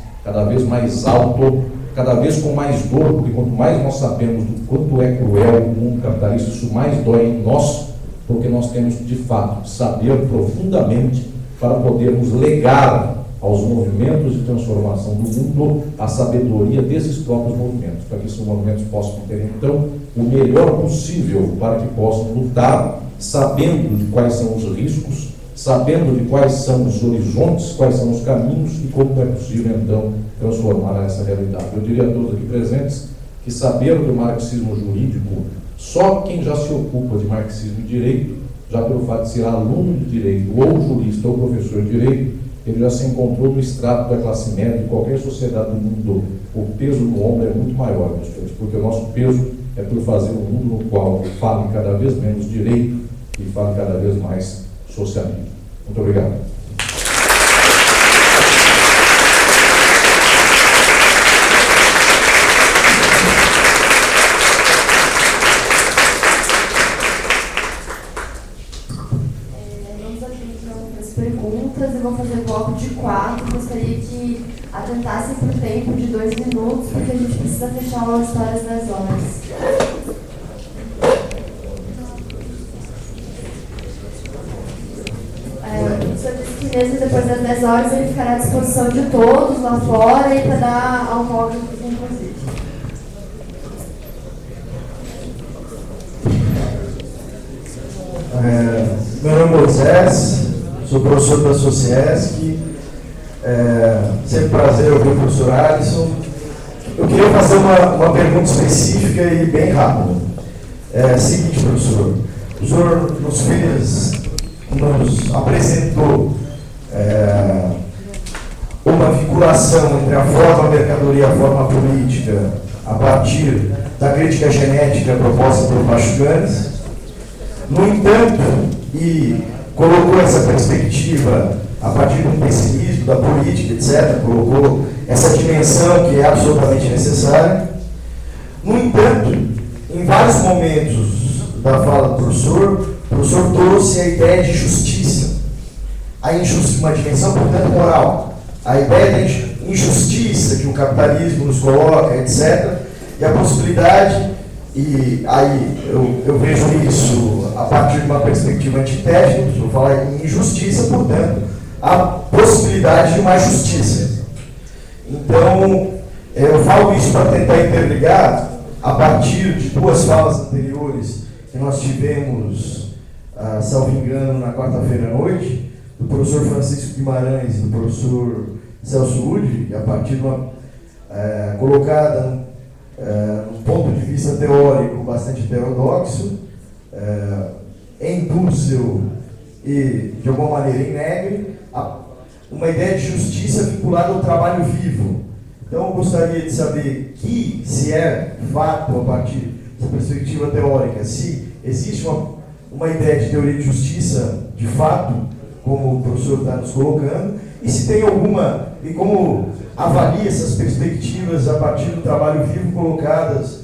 alto, cada vez com mais dor, porque quanto mais nós sabemos do quanto é cruel o mundo capitalista, isso mais dói em nós, porque nós temos de fato saber profundamente para podermos legar aos movimentos de transformação do mundo a sabedoria desses próprios movimentos, para que esses movimentos possam ter então o melhor possível para que possam lutar, sabendo de quais são os riscos, sabendo de quais são os horizontes, quais são os caminhos e como é possível então transformar essa realidade. Eu diria a todos aqui presentes que saber do marxismo jurídico, só quem já se ocupa de marxismo e direito, já pelo fato de ser aluno de direito, ou jurista, ou professor de direito, ele já se encontrou no extrato da classe média de qualquer sociedade do mundo. O peso no ombro é muito maior, meus senhores, porque o nosso peso é por fazer um mundo no qual fale cada vez menos direito e fale cada vez mais socialismo. Muito obrigado. Perguntas, eu vou fazer bloco de 4. Gostaria que atentassem por tempo de 2 minutos, porque a gente precisa fechar o auditório às 10 horas. O senhor disse que mesmo depois das 10 horas ele ficará à disposição de todos lá fora e para dar autógrafos, inclusive. Meu nome é Moisés. Sou professor da Sociesc, sempre prazer ouvir o professor Alisson. Eu queria fazer uma pergunta específica e bem rápida. Seguinte, professor, o senhor nos apresentou uma vinculação entre a forma mercadoria e a forma política a partir da crítica genética proposta por Pachucanes. No entanto, e colocou essa perspectiva a partir do pessimismo, da política, etc., colocou essa dimensão que é absolutamente necessária. No entanto, em vários momentos da fala do professor, o professor trouxe a ideia de justiça, uma dimensão, portanto, moral, a ideia da injustiça que o capitalismo nos coloca, etc., e a possibilidade, e aí eu vejo isso a partir de uma perspectiva antitética, o professor fala em injustiça, portanto, a possibilidade de uma justiça. Então, eu falo isso para tentar interligar a partir de duas falas anteriores que nós tivemos, salvo engano, na quarta-feira à noite, do professor Francisco Guimarães e do professor Celso Udi, e a partir de uma colocada um ponto de vista teórico bastante heterodoxo, em Dussel e, de alguma maneira, em Negri, uma ideia de justiça vinculada ao trabalho vivo. Então, eu gostaria de saber que, se é fato, a partir da perspectiva teórica, se existe uma ideia de teoria de justiça, de fato, como o professor está nos colocando, e se tem alguma, e como avalia essas perspectivas a partir do trabalho vivo colocadas,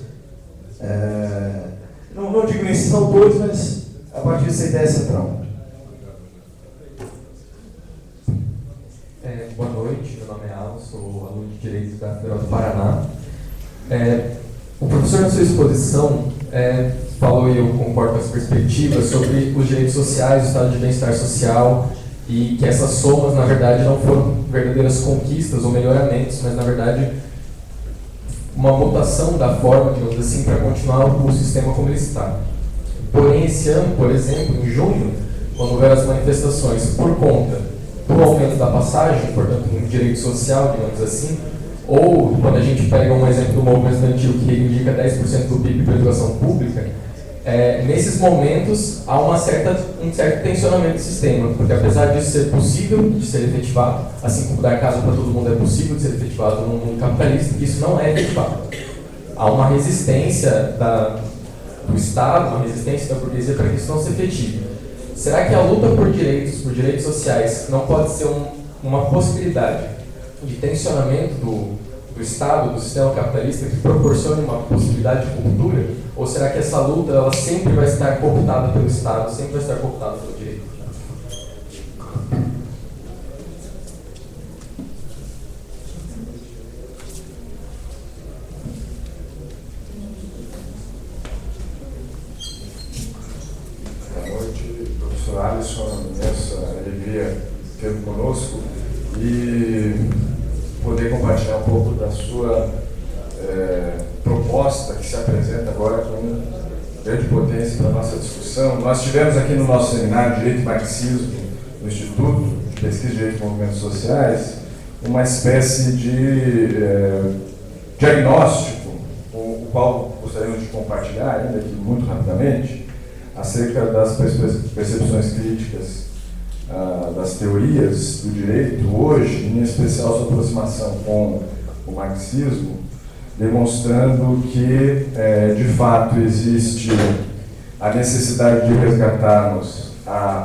não digo nesses autores, mas a partir dessa ideia central. Boa noite, meu nome é Alan, sou aluno de Direito da Federal do Paraná. O professor, na sua exposição, falou, e eu concordo com as perspectivas, sobre os direitos sociais, o estado de bem-estar social, e que essas somas, na verdade, não foram verdadeiras conquistas ou melhoramentos, mas, na verdade, uma mutação da forma, digamos assim, para continuar o sistema como ele está. Porém, esse ano, por exemplo, em junho, quando houver as manifestações por conta do aumento da passagem, portanto, um direito social, digamos assim, ou quando a gente pega um exemplo do movimento estudantil que reivindica 10% do PIB para a educação pública, nesses momentos há um certo tensionamento do sistema, porque apesar disso ser possível de ser efetivado, assim como dar casa para todo mundo é possível de ser efetivado no mundo capitalista, isso não é efetivado. Há uma resistência do Estado, uma resistência da burguesia para que isso não se efetive. Será que a luta por direitos sociais, não pode ser uma possibilidade de tensionamento do Estado, do sistema capitalista, que proporcione uma possibilidade de ruptura? Ou será que essa luta ela sempre vai estar cooptada pelo Estado, sempre vai estar cooptada pelo direito? Alisson, imensa alegria tê-lo conosco e poder compartilhar um pouco da sua proposta que se apresenta agora com grande potência para a nossa discussão. Nós tivemos aqui no nosso seminário Direito e Marxismo, no Instituto de Pesquisa de Direito e Movimentos Sociais, uma espécie de diagnóstico, com o qual gostaríamos de compartilhar, ainda que muito rapidamente, acerca das percepções críticas das teorias do direito hoje, em especial sua aproximação com o marxismo, demonstrando que, de fato, existe a necessidade de resgatarmos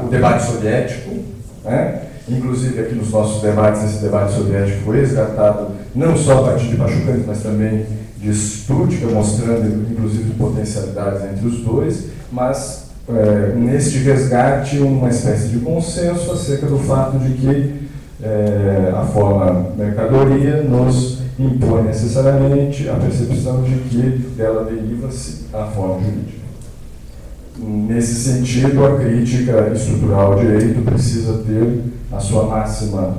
o debate soviético, né? Inclusive aqui nos nossos debates, esse debate soviético foi resgatado não só a partir de Pachucanes, mas também de Stuttgart, mostrando inclusive potencialidades entre os dois, mas neste resgate uma espécie de consenso acerca do fato de que a forma mercadoria nos impõe necessariamente a percepção de que dela deriva-se a forma jurídica. Nesse sentido, a crítica estrutural ao direito precisa ter a sua máxima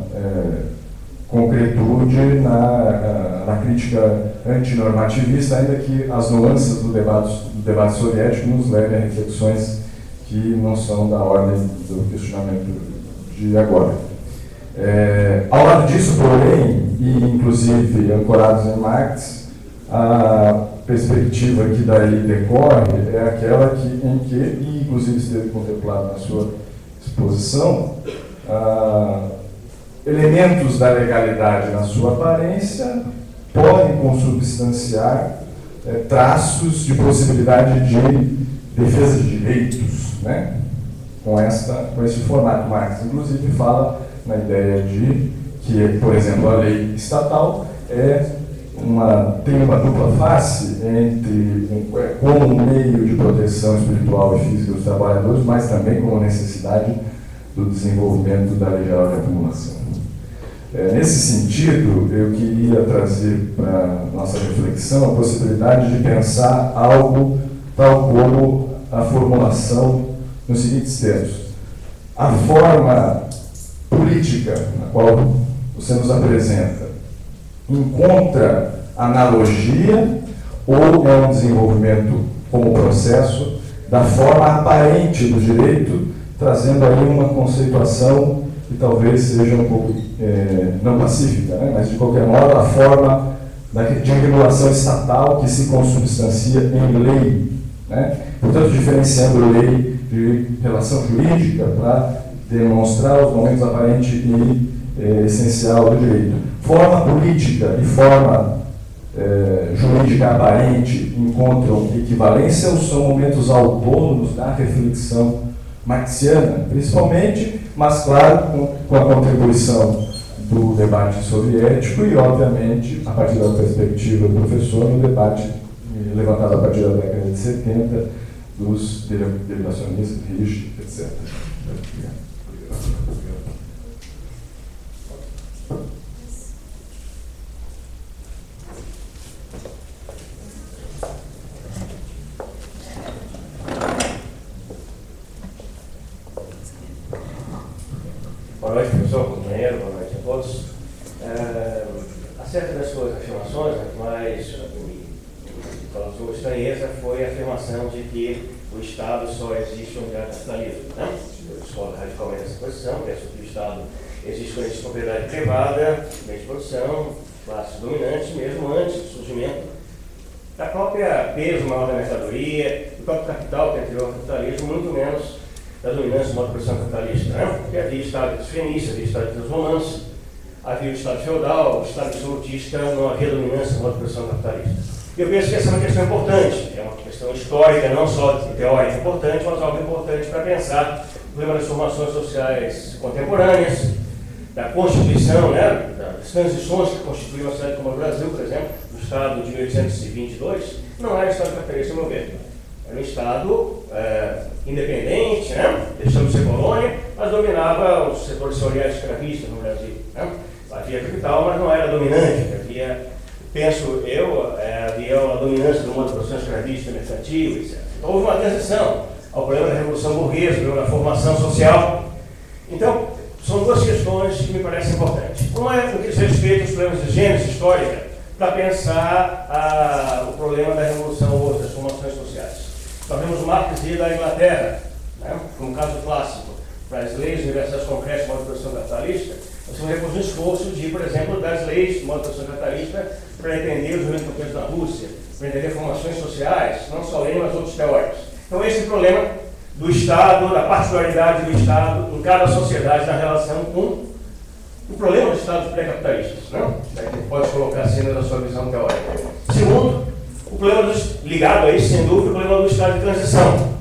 concretude na crítica antinormativista, ainda que as nuances do debate soviético nos levem a reflexões que não são da ordem do questionamento de agora. Ao lado disso, porém, e inclusive ancorados em Marx, a perspectiva que daí decorre é aquela em que, e inclusive esteve contemplado na sua exposição, elementos da legalidade na sua aparência podem consubstanciar traços de possibilidade de defesa de direitos, né, com esse formato. Marx, inclusive, fala na ideia de que, por exemplo, a lei estatal tem uma dupla face como um meio de proteção espiritual e física dos trabalhadores, mas também como necessidade do desenvolvimento da lei geral de acumulação. Nesse sentido, eu queria trazer para a nossa reflexão a possibilidade de pensar algo tal como a formulação nos seguintes termos. A forma política na qual você nos apresenta encontra analogia ou é um desenvolvimento como processo da forma aparente do direito, trazendo aí uma conceituação que talvez seja um pouco não pacífica, né? Mas de qualquer modo a forma de regulação estatal que se consubstancia em lei, né? Portanto, diferenciando lei de relação jurídica para demonstrar os momentos aparente e essencial do direito. Forma política e forma jurídica aparente encontram equivalência ou são momentos autônomos da reflexão marxiana, principalmente, mas claro, com a contribuição do debate soviético e, obviamente, a partir da perspectiva do professor, no debate levantado a partir da década de 70 dos derivacionistas, Rich, etc. Boa noite, professor, companheiro, boa noite a todos. Acerca das suas afirmações, mas causou estranheza foi a afirmação de que o Estado só existe onde há capitalismo. Né? Eu discordo radicalmente dessa posição, penso que o Estado existe quando existe propriedade privada, meio de produção, classes dominantes, mesmo antes do surgimento da própria peso maior da mercadoria, do próprio capital, que é anterior ao capitalismo, muito menos da dominância do modo de produção capitalista, né? Porque havia Estado dos fenícios, havia Estado dos romanos, havia o Estado feudal, o Estado absolutista, não havia dominância do modo de produção capitalista. E eu penso que essa é uma questão importante, é uma questão histórica, não só teórica importante, mas algo importante para pensar o problema das formações sociais contemporâneas, da Constituição, né? Das transições que constituíram uma cidade como o Brasil, por exemplo, no Estado de 1822, não era o Estado capitalista, a meu ver. Era um Estado independente, né? Deixando de ser colônia, mas dominava os setores senhoriais escravistas no Brasil. Né? Havia capital, mas não era dominante. Havia, penso eu, havia uma dominância do modo de produção escravista, mercantil, etc. Então houve uma transição ao problema da Revolução Burguesa, ao problema da formação social. Então, são duas questões que me parecem importantes. Uma é no que diz respeito aos problemas de gênese histórica, para pensar o problema da Revolução ou das formações sociais. Nós vemos o Marx da Inglaterra, né, como caso clássico, para as leis universais concretas de modo de produção capitalista. Nós temos um esforço de, por exemplo, das leis de modo de produção capitalista para entender os movimentos campeões da Rússia, para entender formações sociais, não só lei, mas outros teóricos. Então, esse é o problema do Estado, da particularidade do Estado em cada sociedade na relação com o problema dos Estados pré-capitalistas, né? Que pode colocar assim na sua visão teórica. Segundo, o problema ligado a isso, sem dúvida, o problema do Estado de transição.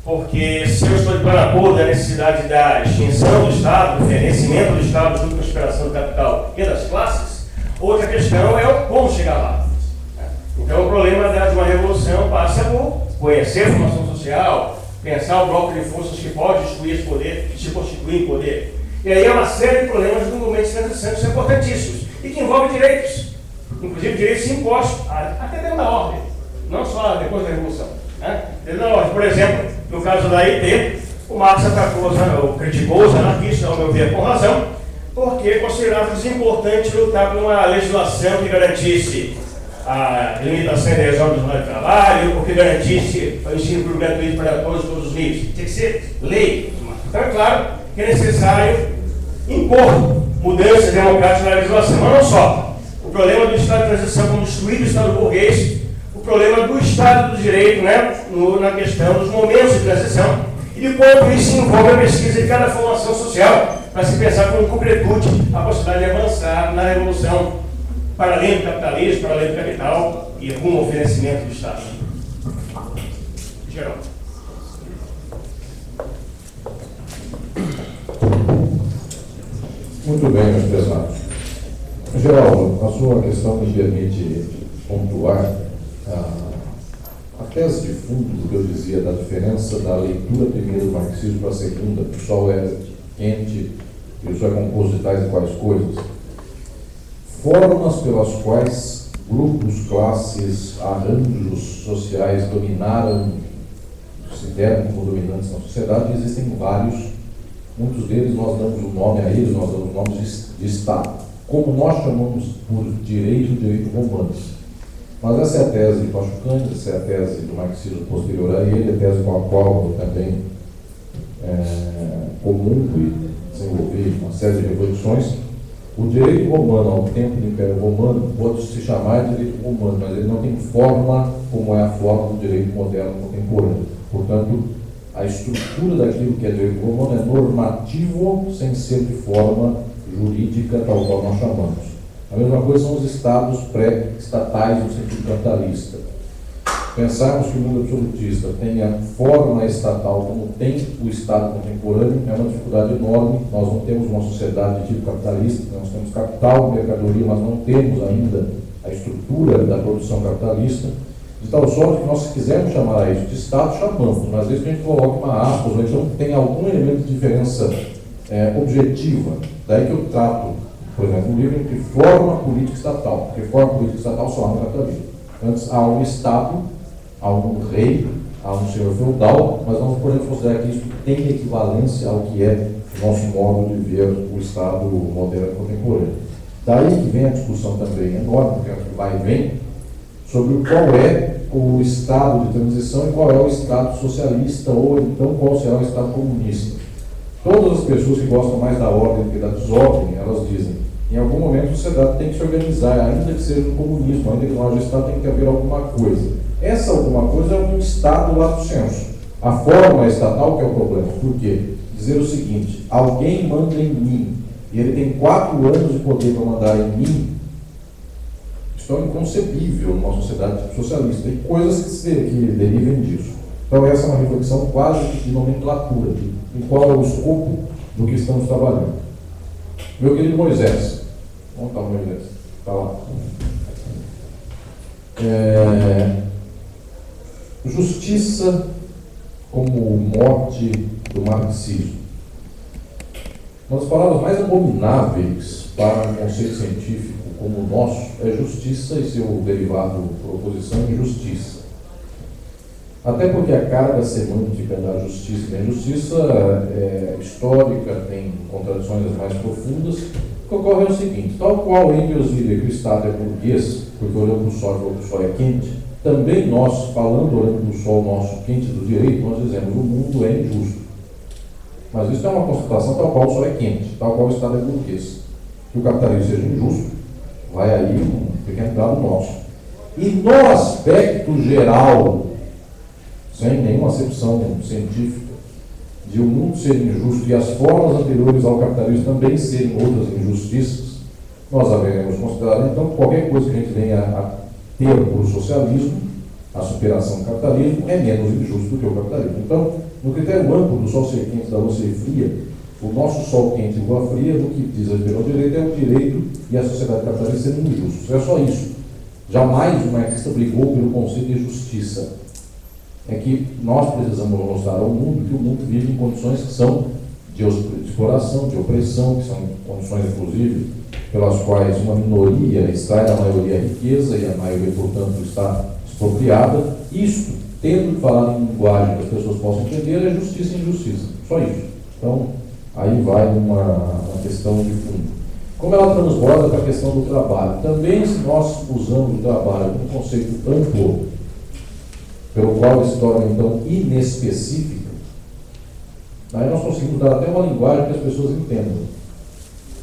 Porque se eu estou de pleno acordo da necessidade da extinção do Estado, do fenecimento do Estado junto com a expiração do capital e das classes, outra questão é o como chegar lá. Então o problema de uma revolução passa por conhecer a formação social, pensar o bloco de forças que pode destruir esse poder, que se constituir em poder. E aí há uma série de problemas do momento de transição que são importantíssimos e que envolvem direitos, inclusive direitos impostos, até dentro da ordem, não só depois da Revolução. Né? Dentro da ordem, por exemplo, no caso da AIT, o Marx criticou os anarquistas, ao meu ver, com razão, porque considerava desimportante lutar por uma legislação que garantisse a limitação da adesão do jornal de trabalho, porque garantisse o ensino gratuito para todos os níveis. Tem que ser lei. Então é claro que é necessário impor mudanças democráticas na legislação, mas não só. O problema do Estado de transição como destruir o Estado burguês, o problema do Estado do Direito, né, na questão dos momentos de transição, e de quanto isso envolve a pesquisa de cada formação social, para se pensar com concretude a possibilidade de avançar na revolução para além do capitalismo, para além do capital e rumo ao oferecimento do Estado. Geraldo. Muito bem, meus pesados. Geraldo, a sua questão me permite pontuar a tese de fundo do que eu dizia da diferença da leitura primeira do marxismo para a segunda, que o Sol é quente e o Sol é composto de tais e quais coisas. Formas pelas quais grupos, classes, arranjos sociais dominaram, se deram como dominantes na sociedade, existem vários. Muitos deles nós damos o nome a eles, nós damos nomes de Estado. Como nós chamamos por direito romano. Mas essa é a tese de Pachucanes, essa é a tese do marxismo posterior a ele, a tese com a qual eu também comungo e desenvolvi uma série de reflexões. O direito romano, ao tempo do Império Romano, pode se chamar de direito romano, mas ele não tem forma como é a forma do direito moderno contemporâneo. Portanto, a estrutura daquilo que é direito romano é normativo sem ser de forma jurídica, tal qual nós chamamos. A mesma coisa são os estados pré-estatais no sentido capitalista. Pensarmos que o mundo absolutista tenha forma estatal como tem o Estado contemporâneo é uma dificuldade enorme. Nós não temos uma sociedade de tipo capitalista, nós temos capital, mercadoria, mas não temos ainda a estrutura da produção capitalista, de tal sorte que nós, se quisermos chamar isso de Estado, chamamos, mas desde que a gente coloque uma aspas, ou então tem algum elemento de diferença objetiva. Daí que eu trato, por exemplo, um livro entre forma política estatal, porque forma política estatal só há no capitalismo. Antes há um Estado, há um rei, há um senhor feudal, mas nós podemos considerar que isso tem equivalência ao que é o nosso modo de ver o Estado moderno contemporâneo. Daí que vem a discussão também enorme, que vai e vem, sobre qual é o Estado de transição e qual é o Estado socialista, ou então qual será o Estado comunista. Todas as pessoas que gostam mais da ordem do que da desordem, elas dizem, em algum momento a sociedade tem que se organizar, ainda que seja no comunismo, ainda que não haja Estado, tem que haver alguma coisa. Essa alguma coisa é um Estado lato sensu. A forma estatal que é o problema. Por quê? Dizer o seguinte, alguém manda em mim, e ele tem 4 anos de poder para mandar em mim, isso é inconcebível numa sociedade socialista. Tem coisas que derivem disso. Então essa é uma reflexão quase de nomenclatura, de qual é o escopo do que estamos trabalhando. Meu querido Moisés, onde está o Moisés? Está lá. Justiça como morte do marxismo. Uma das palavras mais abomináveis para um conceito científico como o nosso é justiça e seu derivado por oposição de justiça. Até porque a carga semântica da justiça e da injustiça é histórica, tem contradições mais profundas. O que ocorre é o seguinte, tal qual Engels diria que o Estado é burguês, porque olhando para o sol e falando que o sol é quente, também nós, falando, olhando para o sol nosso quente do direito, nós dizemos que o mundo é injusto. Mas isso é uma constatação tal qual o sol é quente, tal qual o Estado é burguês. Que o capitalismo seja injusto, vai aí um pequeno dado nosso. E no aspecto geral, sem nenhuma acepção científica, de o mundo ser injusto e as formas anteriores ao capitalismo também serem outras injustiças, nós haveremos considerado, então, qualquer coisa que a gente venha a ter por socialismo, a superação do capitalismo, é menos injusto do que o capitalismo. Então, no critério amplo do sol ser quente e da lua ser fria, o nosso sol quente e lua fria, no que diz respeito ao direito, é o direito e a sociedade capitalista serem injustos. É só isso. Jamais o marxista brigou pelo conceito de justiça. É que nós precisamos mostrar ao mundo que o mundo vive em condições que são de exploração, de opressão, que são condições, inclusive, pelas quais uma minoria extrai da maioria a riqueza e a maioria, portanto, está expropriada. Isto, tendo que falar em linguagem que as pessoas possam entender, é justiça e injustiça. Só isso. Então, aí vai uma questão de fundo. Como ela transborda para a questão do trabalho? Também, se nós usamos o trabalho como um conceito amplo, pelo qual ele se torna, então, inespecífico, aí nós conseguimos dar até uma linguagem que as pessoas entendam.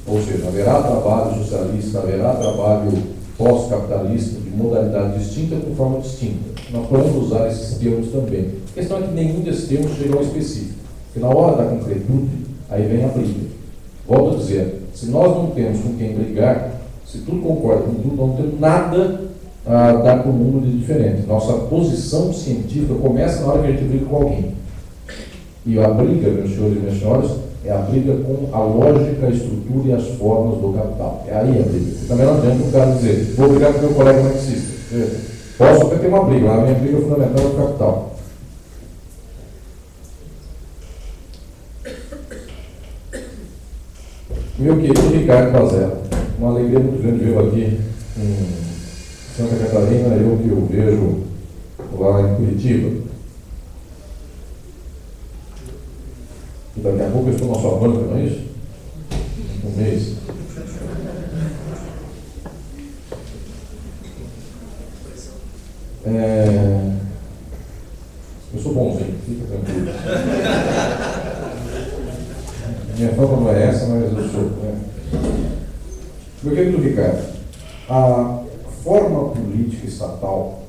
Ou seja, haverá trabalho socialista, haverá trabalho pós-capitalista, de modalidade distinta com forma distinta. Nós podemos usar esses termos também. A questão é que nenhum desses termos chega ao específico. Porque na hora da concretude, aí vem a briga. Volto a dizer, se nós não temos com quem brigar, se tudo concorda com tudo, não temos nada a dar para o mundo de diferente. Nossa posição científica começa na hora que a gente briga com alguém. E a briga, meus senhores e minhas senhoras, é a briga com a lógica, a estrutura e as formas do capital. É aí a briga. E também não adianta o cara dizer, vou brigar com meu colega marxista. Posso até ter uma briga, mas a minha briga fundamental é o capital. Meu querido Ricardo Bazella, uma alegria muito grande vê-lo aqui em Santa Catarina, eu que o vejo lá em Curitiba. E daqui a pouco eu estou na sua banca, não é isso? Um mês. Eu sou bonzinho, fica tranquilo. Minha fama não é essa, mas eu sou. Meu querido Ricardo, a forma política estatal,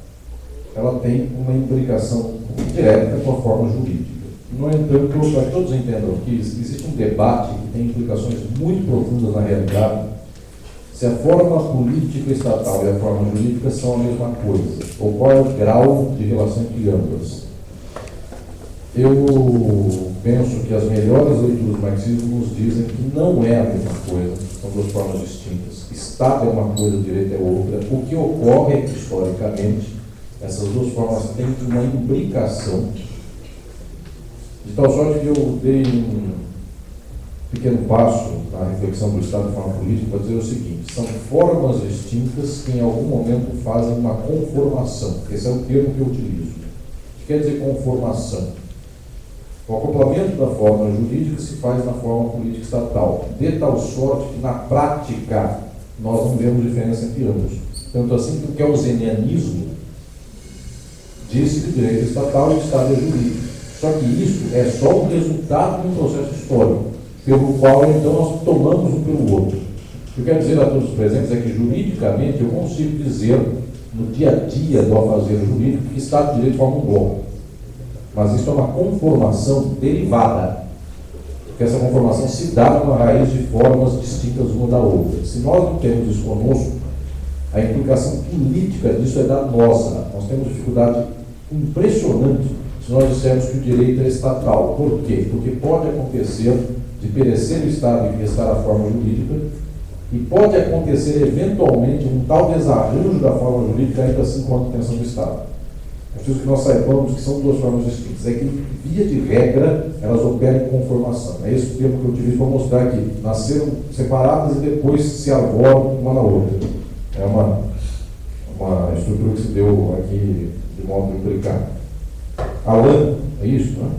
ela tem uma implicação direta com a forma jurídica. No entanto, para que todos entendam que existe um debate que tem implicações muito profundas na realidade, se a forma política estatal e a forma jurídica são a mesma coisa, ou qual é o grau de relação entre ambas. Eu penso que as melhores leituras do marxismo nos dizem que não é a mesma coisa, são duas formas distintas. Estado é uma coisa, direito é outra. O que ocorre é que, historicamente, essas duas formas têm uma imbricação, de tal sorte que eu dei um pequeno passo na reflexão do Estado de forma política para dizer o seguinte: são formas distintas que em algum momento fazem uma conformação. Esse é o termo que eu utilizo. O que quer dizer conformação? O acoplamento da forma jurídica se faz na forma política estatal, de tal sorte que na prática nós não vemos diferença entre ambos. Tanto assim que o keynesianismo disse que o direito estatal e o Estado é jurídico. Só que isso é só o resultado de um processo histórico, pelo qual então nós tomamos um pelo outro. O que eu quero dizer a todos os presentes é que juridicamente eu consigo dizer no dia a dia do afazer jurídico que Estado e direito formam um bloco. Mas isso é uma conformação derivada, porque essa conformação se dá numa raiz de formas distintas uma da outra. Se nós não temos isso conosco, a implicação política disso é danosa. Nós temos dificuldade impressionante se nós dissermos que o direito é estatal. Por quê? Porque pode acontecer de perecer o Estado e restar a forma jurídica, e pode acontecer eventualmente um tal desarranjo da forma jurídica ainda assim com a manutenção do Estado. É preciso que nós saibamos que são duas formas distintas. É que, via de regra, elas operam em conformação. É esse o termo que eu utilizo para mostrar que nasceram separadas e depois se arvoram uma na outra. É uma estrutura que se deu aqui de modo implicado. Alan, é isso, né?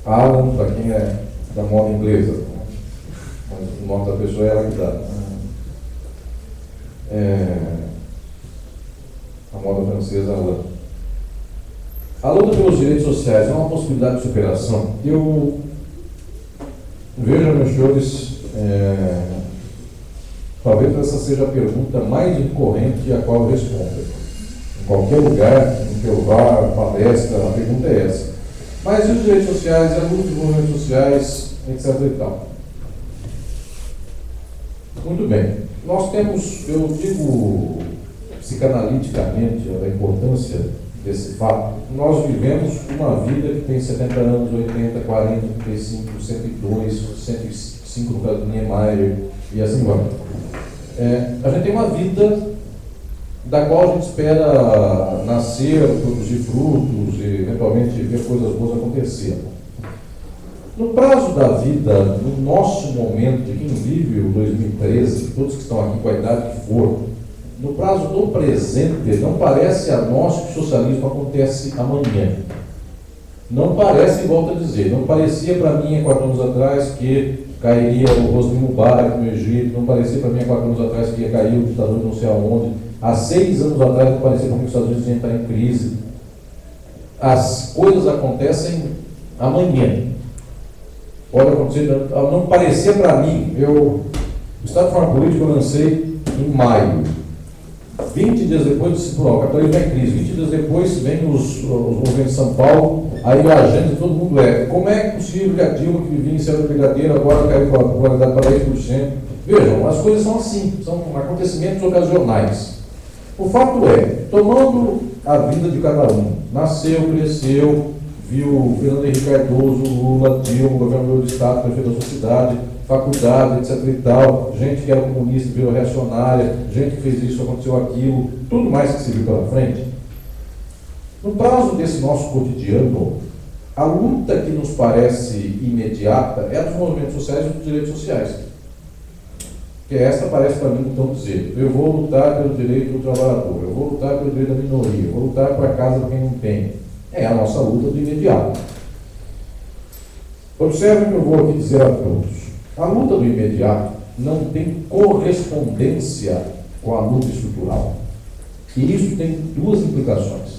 Alan, para quem é da moda inglesa, mas o nome da pessoa é ela que dá. A moda francesa, Alan. A luta pelos direitos sociais é uma possibilidade de superação. Eu vejo, meus senhores, talvez essa seja a pergunta mais incorrente a qual eu respondo. Em qualquer lugar em que eu vá, palestra, a pergunta é essa. Mas e os direitos sociais, a luta pelos movimentos sociais, etc. e tal? Muito bem. Nós temos, eu digo psicanaliticamente, a importância desse fato. Nós vivemos uma vida que tem 70 anos, 80, 40, 35, 102, 105 no caso do Niemeyer, e assim vai. A gente tem uma vida da qual a gente espera nascer, produzir frutos e eventualmente ver coisas boas acontecer. No prazo da vida, no nosso momento, de quem vive o 2013, todos que estão aqui com a idade que for, no prazo do presente, não parece a nós que o socialismo acontece amanhã. Não parece, volto a dizer, não parecia para mim há 4 anos atrás que cairia o Hosni Mubarak no Egito, não parecia para mim há 4 anos atrás que ia cair o ditador não sei aonde, há 6 anos atrás não parecia para mim que os Estados Unidos iam entrar em crise. As coisas acontecem amanhã. Pode acontecer, não parecia para mim, o Estado de Forma Política eu lancei em maio. 20 dias depois disse, o capitalismo é crise. 20 dias depois vem os movimentos de São Paulo, aí a agenda de todo mundo como é possível que a Dilma, que vivia em Serra da Brigadeiro, agora caiu com a popularidade para 10%, Vejam, as coisas são assim, são acontecimentos ocasionais. O fato é, tomando a vida de cada um, nasceu, cresceu, viu Fernando Henrique Cardoso, Lula, Dilma, governador do Estado, prefeito da sua cidade, faculdade, etc e tal, gente que era comunista, virou reacionária, gente que fez isso, aconteceu aquilo, tudo mais que se viu pela frente. No prazo desse nosso cotidiano, a luta que nos parece imediata é a dos movimentos sociais e dos direitos sociais. Que esta parece para mim então dizer, eu vou lutar pelo direito do trabalhador, eu vou lutar pelo direito da minoria, eu vou lutar para a casa de quem não tem. É a nossa luta do imediato. Observe o que eu vou aqui dizer a todos. A luta do imediato não tem correspondência com a luta estrutural. E isso tem duas implicações.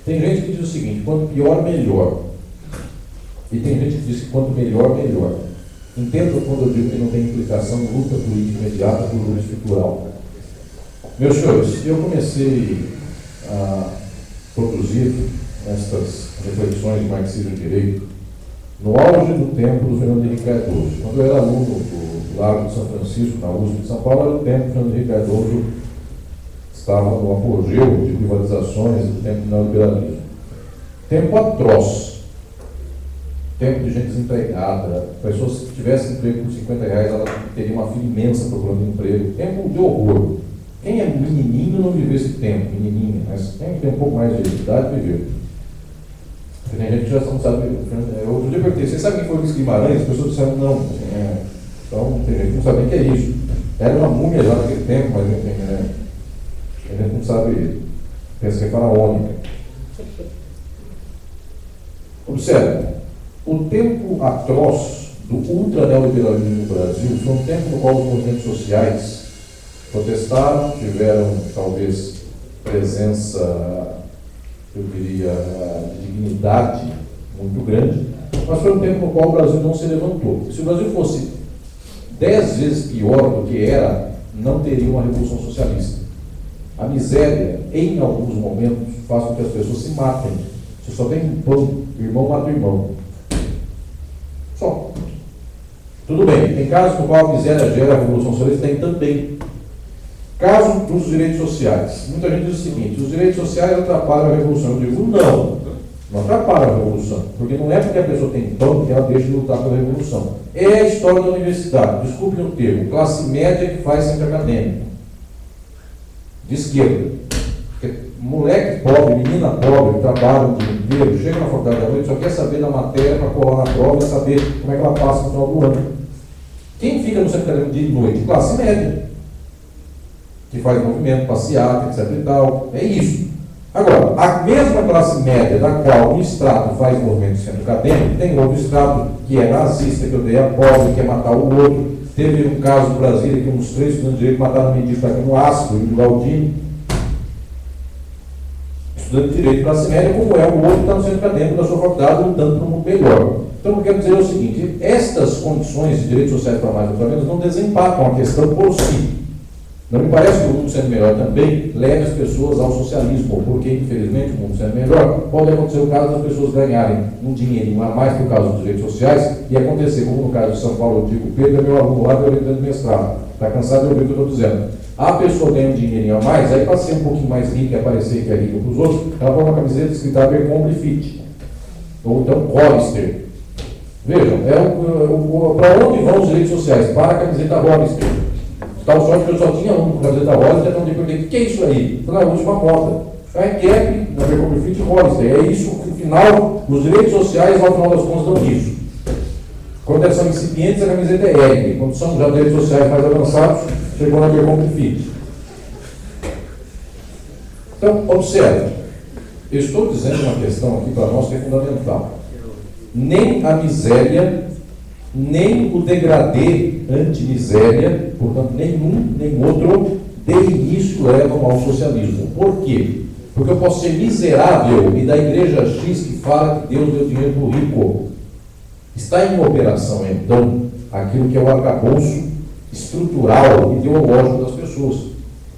Tem gente que diz o seguinte, quanto pior, melhor. E tem gente que diz que quanto melhor, melhor. Entenda quando eu digo que não tem implicação luta política imediata por luta estrutural. Meus senhores, eu comecei a produzir estas reflexões de marxismo e direito no auge do tempo do Fernando Henrique Cardoso. Quando eu era aluno do Largo de São Francisco, na USP de São Paulo, era o tempo que o Fernando Henrique Cardoso estava no apogeu de privatizações do tempo do neoliberalismo. Tempo atroz. Tempo de gente desempregada. Pessoas que tivessem emprego por R$50, elas teriam uma fila imensa procurando emprego. Tempo de horror. Quem é menininho não viveu esse tempo, menininha, mas quem tem um pouco mais de idade viveu. Tem gente que já não sabe. Outro dia eu perguntei, vocês sabem quem foi o Luiz Guimarães? As pessoas disseram não. Então, tem gente que não sabe nem o que é isso. Era uma múmia já naquele tempo, mas a gente não sabe, pensa que é faraônica. Observe, o tempo atroz do ultra-neoliberalismo no Brasil foi um tempo no qual os movimentos sociais protestaram, tiveram talvez presença, eu diria, de dignidade muito grande, mas foi um tempo no qual o Brasil não se levantou. Se o Brasil fosse 10 vezes pior do que era, não teria uma revolução socialista. A miséria, em alguns momentos, faz com que as pessoas se matem. Se só tem um pão, irmão mata o irmão. Só. Tudo bem, tem casos no qual a miséria gera a revolução socialista, tem também. Caso dos direitos sociais. Muita gente diz o seguinte, os direitos sociais atrapalham a revolução. Eu digo, não atrapalham a revolução, porque não é porque a pessoa tem pão que ela deixa de lutar pela revolução. É a história da universidade, desculpe o termo, classe média que faz centro acadêmico, de esquerda. Porque moleque pobre, menina pobre, trabalha o dia inteiro, chega na faculdade da noite, só quer saber da matéria para colar na prova e saber como é que ela passa no final do ano. Quem fica no centro acadêmico dia e noite? Classe média. Que faz movimento, passeata, etc e tal. É isso. Agora, a mesma classe média da qual um extrato faz movimento no centro acadêmico, tem outro extrato que é nazista, que odeia pobre, que quer matar o outro. Teve um caso no Brasil que uns 3 estudantes de direito mataram um mendigo aqui no Ácido, no Galdino. Estudante de direito classe média, como é o outro que está no centro acadêmico da sua faculdade lutando por um mundo melhor. Então, o que eu quero dizer é o seguinte, estas condições de direitos sociais para mais ou para menos não desempatam a questão por si. Não me parece que o mundo sendo melhor também leve as pessoas ao socialismo, porque, infelizmente, o mundo sendo melhor, pode acontecer o caso das pessoas ganharem um dinheirinho a mais por causa dos direitos sociais e acontecer, como no caso de São Paulo, eu digo, Pedro é meu aluno lá, meu orientando mestrado, está cansado de ouvir o que eu estou dizendo. A pessoa ganha um dinheirinho a mais, aí para ser um pouquinho mais rica e aparecer que é rica para os outros, ela põe uma camiseta escrita Abercrombie Fit, ou então Hollister. Vejam, para onde vão os direitos sociais? Para a camiseta Hollister. Tal sorte que eu só tinha um com camiseta rosa, até não perguntei, o que é isso aí? Foi na última moda. Skycap, na Abercrombie Fit Hollister. É isso que, no final, os direitos sociais, ao final das contas, dão isso. Quando eles são incipientes, a camiseta é L. Quando são já direitos sociais mais avançados, chegou na Abercrombie Fit. Então, observe. Eu estou dizendo uma questão aqui para nós que é fundamental. Nem a miséria, nem o degradê anti-miséria, portanto, nenhum nem outro, de início levam ao socialismo. Por quê? Porque eu posso ser miserável e da igreja X que fala que Deus deu dinheiro para o rico. Está em operação, então, aquilo que é o arcabouço estrutural, ideológico das pessoas.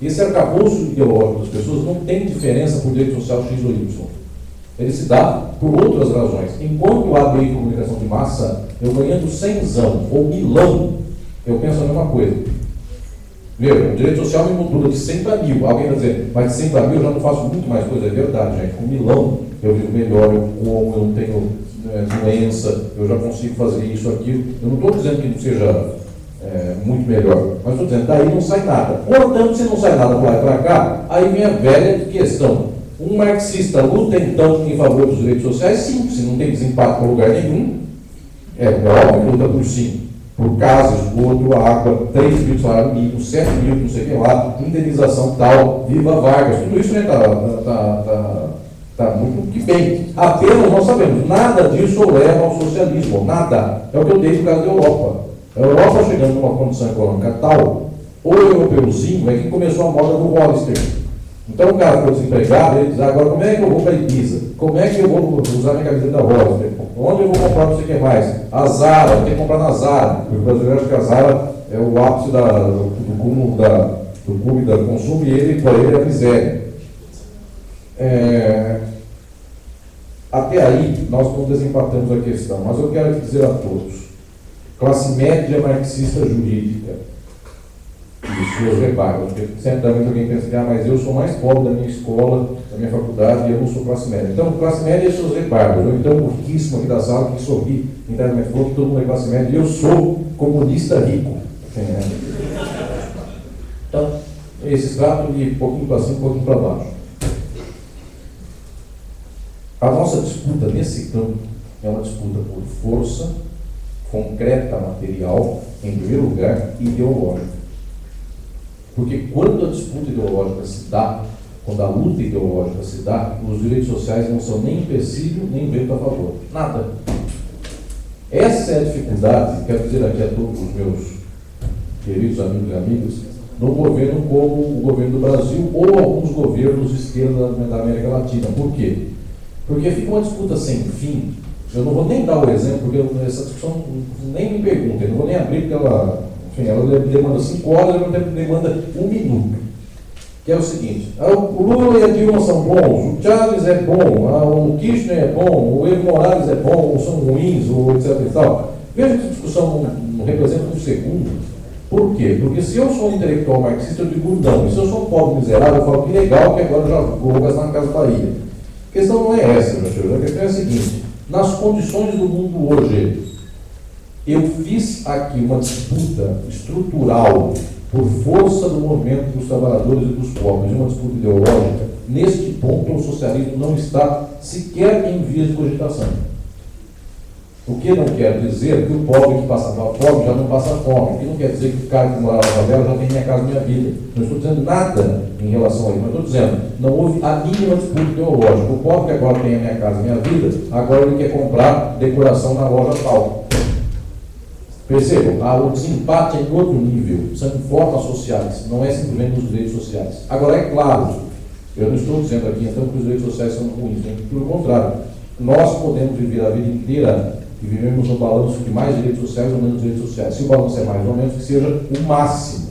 Esse arcabouço ideológico das pessoas não tem diferença por direito social X ou Y. Ele se dá por outras razões. Enquanto há meio de comunicação de massa, eu ganhando 100zão ou milão, Eu penso a mesma coisa. Veja, o direito social me mudou de 100 para 1000. Alguém vai dizer, mas de 100 para 1000 eu já não faço muito mais coisa. É verdade, gente. Com milão eu vivo melhor, eu como, eu não tenho doença, eu já consigo fazer isso, aquilo. Eu não estou dizendo que não seja muito melhor, mas estou dizendo, daí não sai nada. Portanto, se não sai nada para lá e para cá, aí vem a velha questão. Um marxista luta então em favor dos direitos sociais? Sim, se não tem desempate para lugar nenhum, é óbvio que luta por sim. Por casa, esgoto, água, 3 mil salário mínimo, 7 mil, não sei o que lá, indenização tal, viva Vargas, tudo isso está muito que bem. Apenas nós sabemos, nada disso leva ao socialismo, nada. É o que eu dei no caso da Europa. A Europa chegando numa condição econômica tal, o europeuzinho é que começou a moda do Hollister. Então o cara ficou desempregado, ele diz, agora como é que eu vou para Ibiza? Como é que eu vou usar minha camiseta da Hollister? Onde eu vou comprar não sei o que mais? A Zara, tem que comprar na Zara. Porque o brasileiro acha que a Zara é o ápice do cúmulo do clube da consumo e ele, para ele, é a miséria. Até aí, nós não desempatamos a questão, mas eu quero dizer a todos, classe média marxista jurídica e suas reparos, porque certamente alguém pensa que mas eu sou mais pobre da minha escola, da minha faculdade, e eu não sou classe média. Então, classe média é seus reparos. Ou então, o riquíssimo aqui da sala que sorri internamente falou que todo mundo é classe média, e eu sou comunista rico. Então, esse extrato de pouquinho para cima, um pouquinho para baixo. A nossa disputa nesse campo é uma disputa por força concreta, material, em primeiro lugar, ideológica. Porque quando a disputa ideológica se dá, quando a luta ideológica se dá, os direitos sociais não são nem empecilho, nem vento a favor. Nada. Essa é a dificuldade, quero dizer aqui a todos os meus queridos amigos e amigas, no governo como o governo do Brasil ou alguns governos de esquerda da América Latina. Por quê? Porque fica uma disputa sem fim. Eu não vou nem dar o exemplo, porque essa discussão nem me pergunta, eu não vou nem abrir, porque ela demanda 5 horas, ao mesmo tempo demanda 1 minuto. Que é o seguinte, o Lula e a Dilma são bons, o Chaves é bom, o Kirchner é bom, o Evo Morales é bom, ou são ruins, ou etc e tal. Veja que a discussão não representa um segundo. Por quê? Porque se eu sou um intelectual marxista, eu digo não. E se eu sou um pobre miserável, eu falo que legal, que agora eu já vou gastar na Casa Bahia. A questão não é essa, meu senhor. A questão é a seguinte, nas condições do mundo hoje, eu fiz aqui uma disputa estrutural por força do movimento dos trabalhadores e dos pobres, uma disputa ideológica. Neste ponto, o socialismo não está sequer em vias de cogitação. O que não quer dizer que o pobre que passava fome já não passa fome. O que não quer dizer que o cara que mora na favela já tem minha casa, minha vida. Não estou dizendo nada em relação a isso, mas estou dizendo, não houve a mínima disputa ideológica. O pobre que agora tem a minha casa, minha vida, agora ele quer comprar decoração na loja tal. Percebam, o desempate é em outro nível, são em formas sociais, não é simplesmente nos direitos sociais. Agora, é claro, eu não estou dizendo aqui então que os direitos sociais são ruins, pelo contrário, nós podemos viver a vida inteira e vivemos no balanço de mais direitos sociais ou menos direitos sociais. Se o balanço é mais ou menos, que seja o máximo.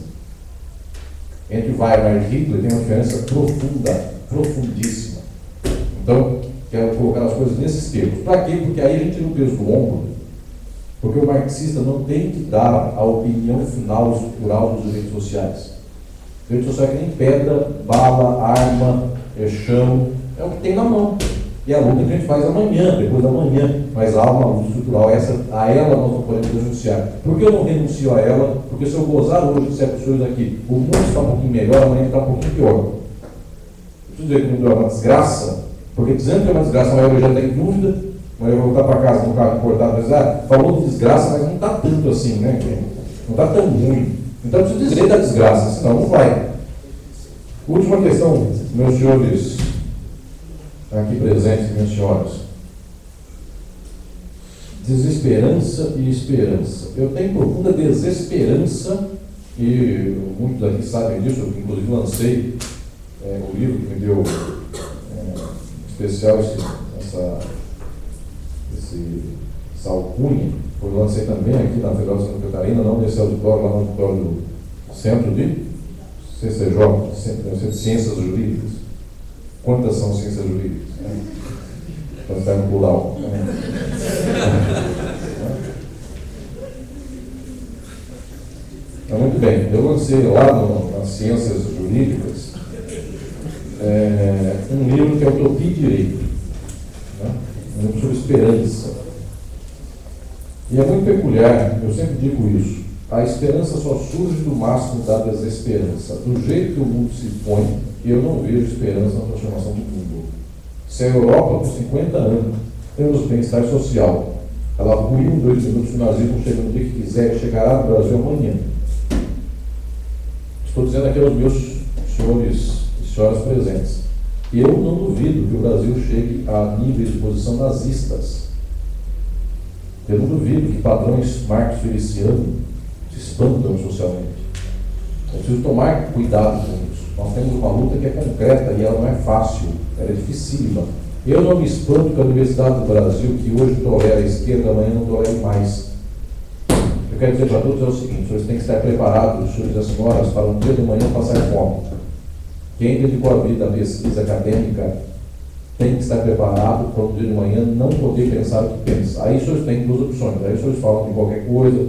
Entre Weimar e Hitler tem uma diferença profunda, profundíssima. Então, quero colocar as coisas nesses termos. Para quê? Porque aí a gente tira o peso do ombro. Porque o marxista não tem que dar a opinião final estrutural dos direitos sociais. O direito social é que nem pedra, bala, arma, chão, é o que tem na mão. E a luta que a gente faz amanhã, depois da manhã, mas há uma luta estrutural, a ela nós não podemos renunciar. Por que eu não renuncio a ela? Porque se eu gozar hoje de certos coisas aqui, o mundo está um pouquinho melhor, amanhã está um pouquinho pior. Eu preciso dizer que o mundo é uma desgraça, porque dizendo que é uma desgraça, amanhã eu já tenho dúvida. Mas eu vou voltar para casa no carro importado, mas falou de desgraça, mas não está tanto assim, né? Não está tão ruim. Então eu preciso dizer da desgraça, senão não vai. Última questão, meus senhores aqui presentes, minhas senhoras. Desesperança e esperança. Eu tenho profunda desesperança, e muitos aqui sabem disso, eu inclusive lancei o livro que me deu especial essa alcunha, eu lancei também aqui na Federal de Santa Catarina, não nesse auditório, lá no auditório do Centro de CCJ, Centro de Ciências Jurídicas. Quantas são ciências jurídicas? Para estar no plural. Muito bem, eu lancei lá nas Ciências Jurídicas um livro que é Utopia e Direito, né? Um livro sobre esperança. E é muito peculiar, eu sempre digo isso, a esperança só surge do máximo da desesperança. Do jeito que o mundo se põe, eu não vejo esperança na transformação do mundo. Se a Europa, por 50 anos, temos bem-estar social, ela ruiu em 2 minutos, o nazismo chega no dia que quiser, chegará no Brasil amanhã. Estou dizendo aqui aos meus senhores e senhoras presentes. Eu não duvido que o Brasil chegue a níveis de posição nazistas. Eu não duvido que padrões Marx e Feliciano se expandam socialmente. É preciso tomar cuidado com isso. Nós temos uma luta que é concreta e ela não é fácil, ela é dificílima. Eu não me espanto que a Universidade do Brasil, que hoje tolera a esquerda, amanhã não tolere mais. Eu quero dizer para todos o seguinte: vocês têm que estar preparados, senhores e senhoras, para um dia de manhã passar fome. Quem dedicou a vida à pesquisa acadêmica tem que estar preparado para um dia de manhã não poder pensar o que pensa. Aí os senhores têm 2 opções. Aí os senhores falam de qualquer coisa,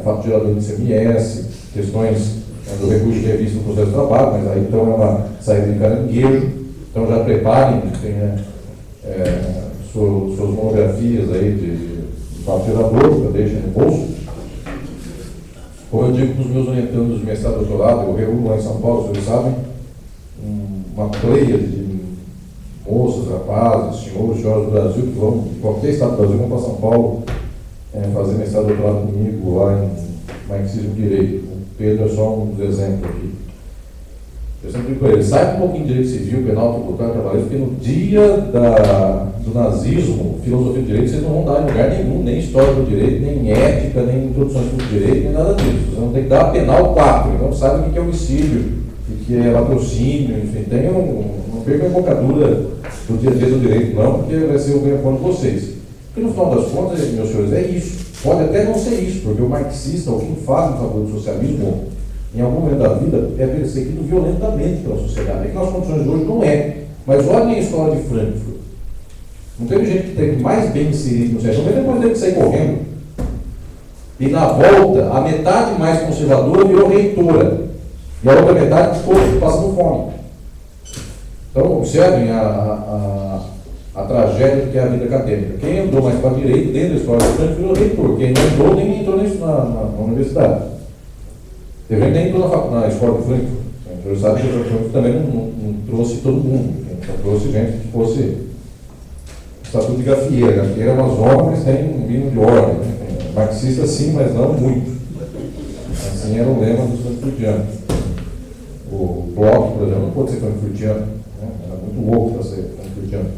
fato gerador de CMS, questões do recurso de revista no processo de trabalho, mas aí então é uma saída de caranguejo. Então já preparem, tem suas monografias aí de fato gerador, já deixem no bolso. Como eu digo para os meus orientandos de mestrado e doutorado, eu reúno lá em São Paulo, vocês sabem, uma pleia de moças, rapazes, senhoras do Brasil que vão, de qualquer estado do Brasil, vão para São Paulo fazer mestrado e doutorado comigo lá em Marxismo e Direito. O Pedro é só um dos exemplos aqui. Eu sempre digo para ele, sai um pouquinho de direito civil, penal, tributário, trabalhista, porque no dia do nazismo, filosofia do direito, vocês não vão dar em lugar nenhum, nem história do direito, nem ética, nem introduções do direito, nem nada disso. Vocês vão ter que dar penal 4, então sabe o que é homicídio, o que é latrocínio, enfim, não perca a embocadura do dia a dia do direito, não, porque vai ser o ganha-pão de vocês. Porque no final das contas, meus senhores, é isso. Pode até não ser isso, porque o marxista, ou quem faz em favor do socialismo, em algum momento da vida, é perseguido violentamente pela sociedade. É que nas condições de hoje não é. Mas olhem a escola de Frankfurt. Não teve gente que teve mais bem inserido no século, mas depois teve que sair correndo. E na volta, a metade mais conservadora virou reitora. E a outra metade ficou passando fome. Então, observem a tragédia que é a vida acadêmica. Quem andou mais para a direita, dentro da escola de Frankfurt, virou reitor. Quem não andou, nem entrou na universidade. Teve gente que nem entrou na escola de Frankfurt. Você sabe que o Frankfurt também não trouxe todo mundo. Só trouxe gente que fosse estatuto de gafieira. Gafieira é uma zona, mas tem um mínimo de ordem. Marxista sim, mas não muito. Assim era o lema dos frankfurtianos. O Bloch, por exemplo, não pode ser frankfurtiano. Né? Era muito louco para ser frankfurtiano.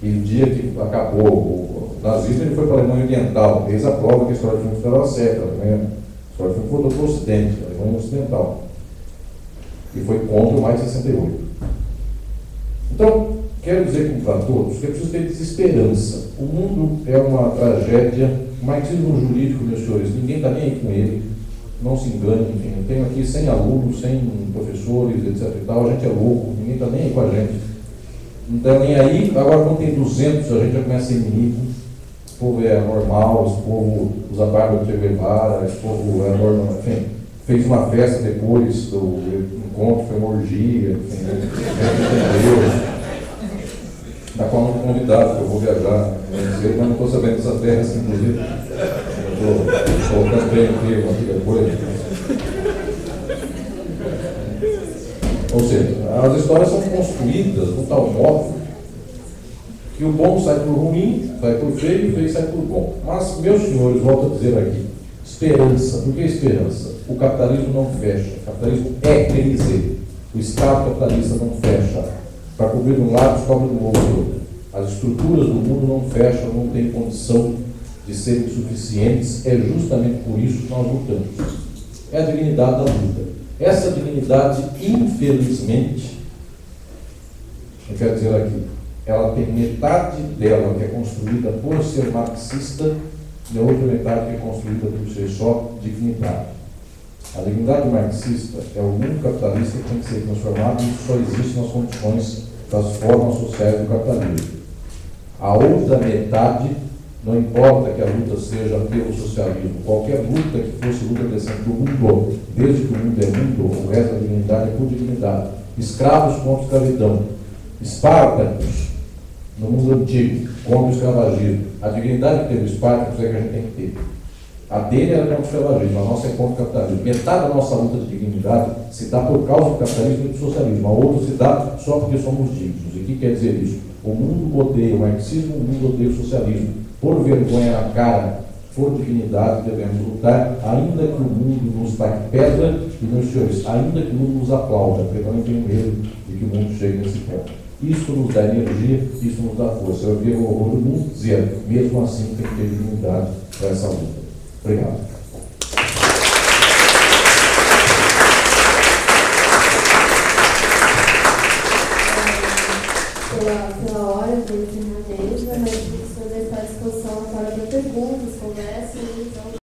E no dia que acabou o nazismo, ele foi para a Alemanha Oriental. Fez a prova que a história de Frankfurt estava certa. A história de Frankfurt voltou para o Ocidente, a Alemanha Ocidental. E foi contra o mais de 68. Então, quero dizer para todos que é preciso ter desesperança. O mundo é uma tragédia. O marxismo jurídico, meus senhores, ninguém está nem aí com ele. Não se engane, enfim. Eu tenho aqui 100 alunos, 100 professores, etc. e tal. A gente é louco, ninguém está nem aí com a gente. Não está nem aí. Agora, quando tem 200, a gente já começa a ser inimigo. Esse povo é normal, esse povo usa barba de Che Guevara, esse povo é normal, enfim. Fez uma festa depois do encontro, foi uma orgia, enfim. Da qual não fui convidado, porque eu vou viajar, mas não estou sabendo dessa festa, inclusive. Estou colocando bem aqui uma coisa. Ou seja, as histórias são construídas de tal modo que o bom sai por ruim, sai por feio e o feio sai por bom. Mas, meus senhores, volto a dizer aqui, esperança. Por que esperança? O capitalismo não fecha. O capitalismo é crise. O Estado capitalista não fecha. Para cobrir de um lado, cobre do outro. As estruturas do mundo não fecham, não têm condição de serem suficientes. É justamente por isso que nós lutamos. É a dignidade da luta. Essa dignidade, infelizmente, eu quero dizer aqui, ela tem metade dela que é construída por ser marxista e a outra metade que é construída por ser só dignitário. A dignidade marxista é o mundo capitalista que tem que ser transformado e isso só existe nas condições das formas sociais do capitalismo. A outra metade Não importa que a luta seja pelo socialismo, qualquer luta que fosse luta decente do mundo, desde que o mundo é mundo, o resto da dignidade é por dignidade. Escravos contra escravidão, Espartacus, no mundo antigo, contra o escravagismo. A dignidade que teve o Espartacus é que a gente tem que ter. A dele era contra o escravagismo, a nossa é contra o capitalismo. Metade da nossa luta de dignidade se dá por causa do capitalismo e do socialismo, a outra se dá só porque somos dignos. E o que quer dizer isso? O mundo odeia o marxismo, o mundo odeia o socialismo. Por vergonha na cara, por dignidade, devemos lutar, ainda que o mundo nos taque pedra e, meus senhores, ainda que o mundo nos aplauda, porque eu também tenho medo de que o mundo chegue nesse ponto. Isso nos dá energia, isso nos dá força. Eu vi o horror do mundo dizer, mesmo assim tem que ter dignidade para essa luta. Obrigado.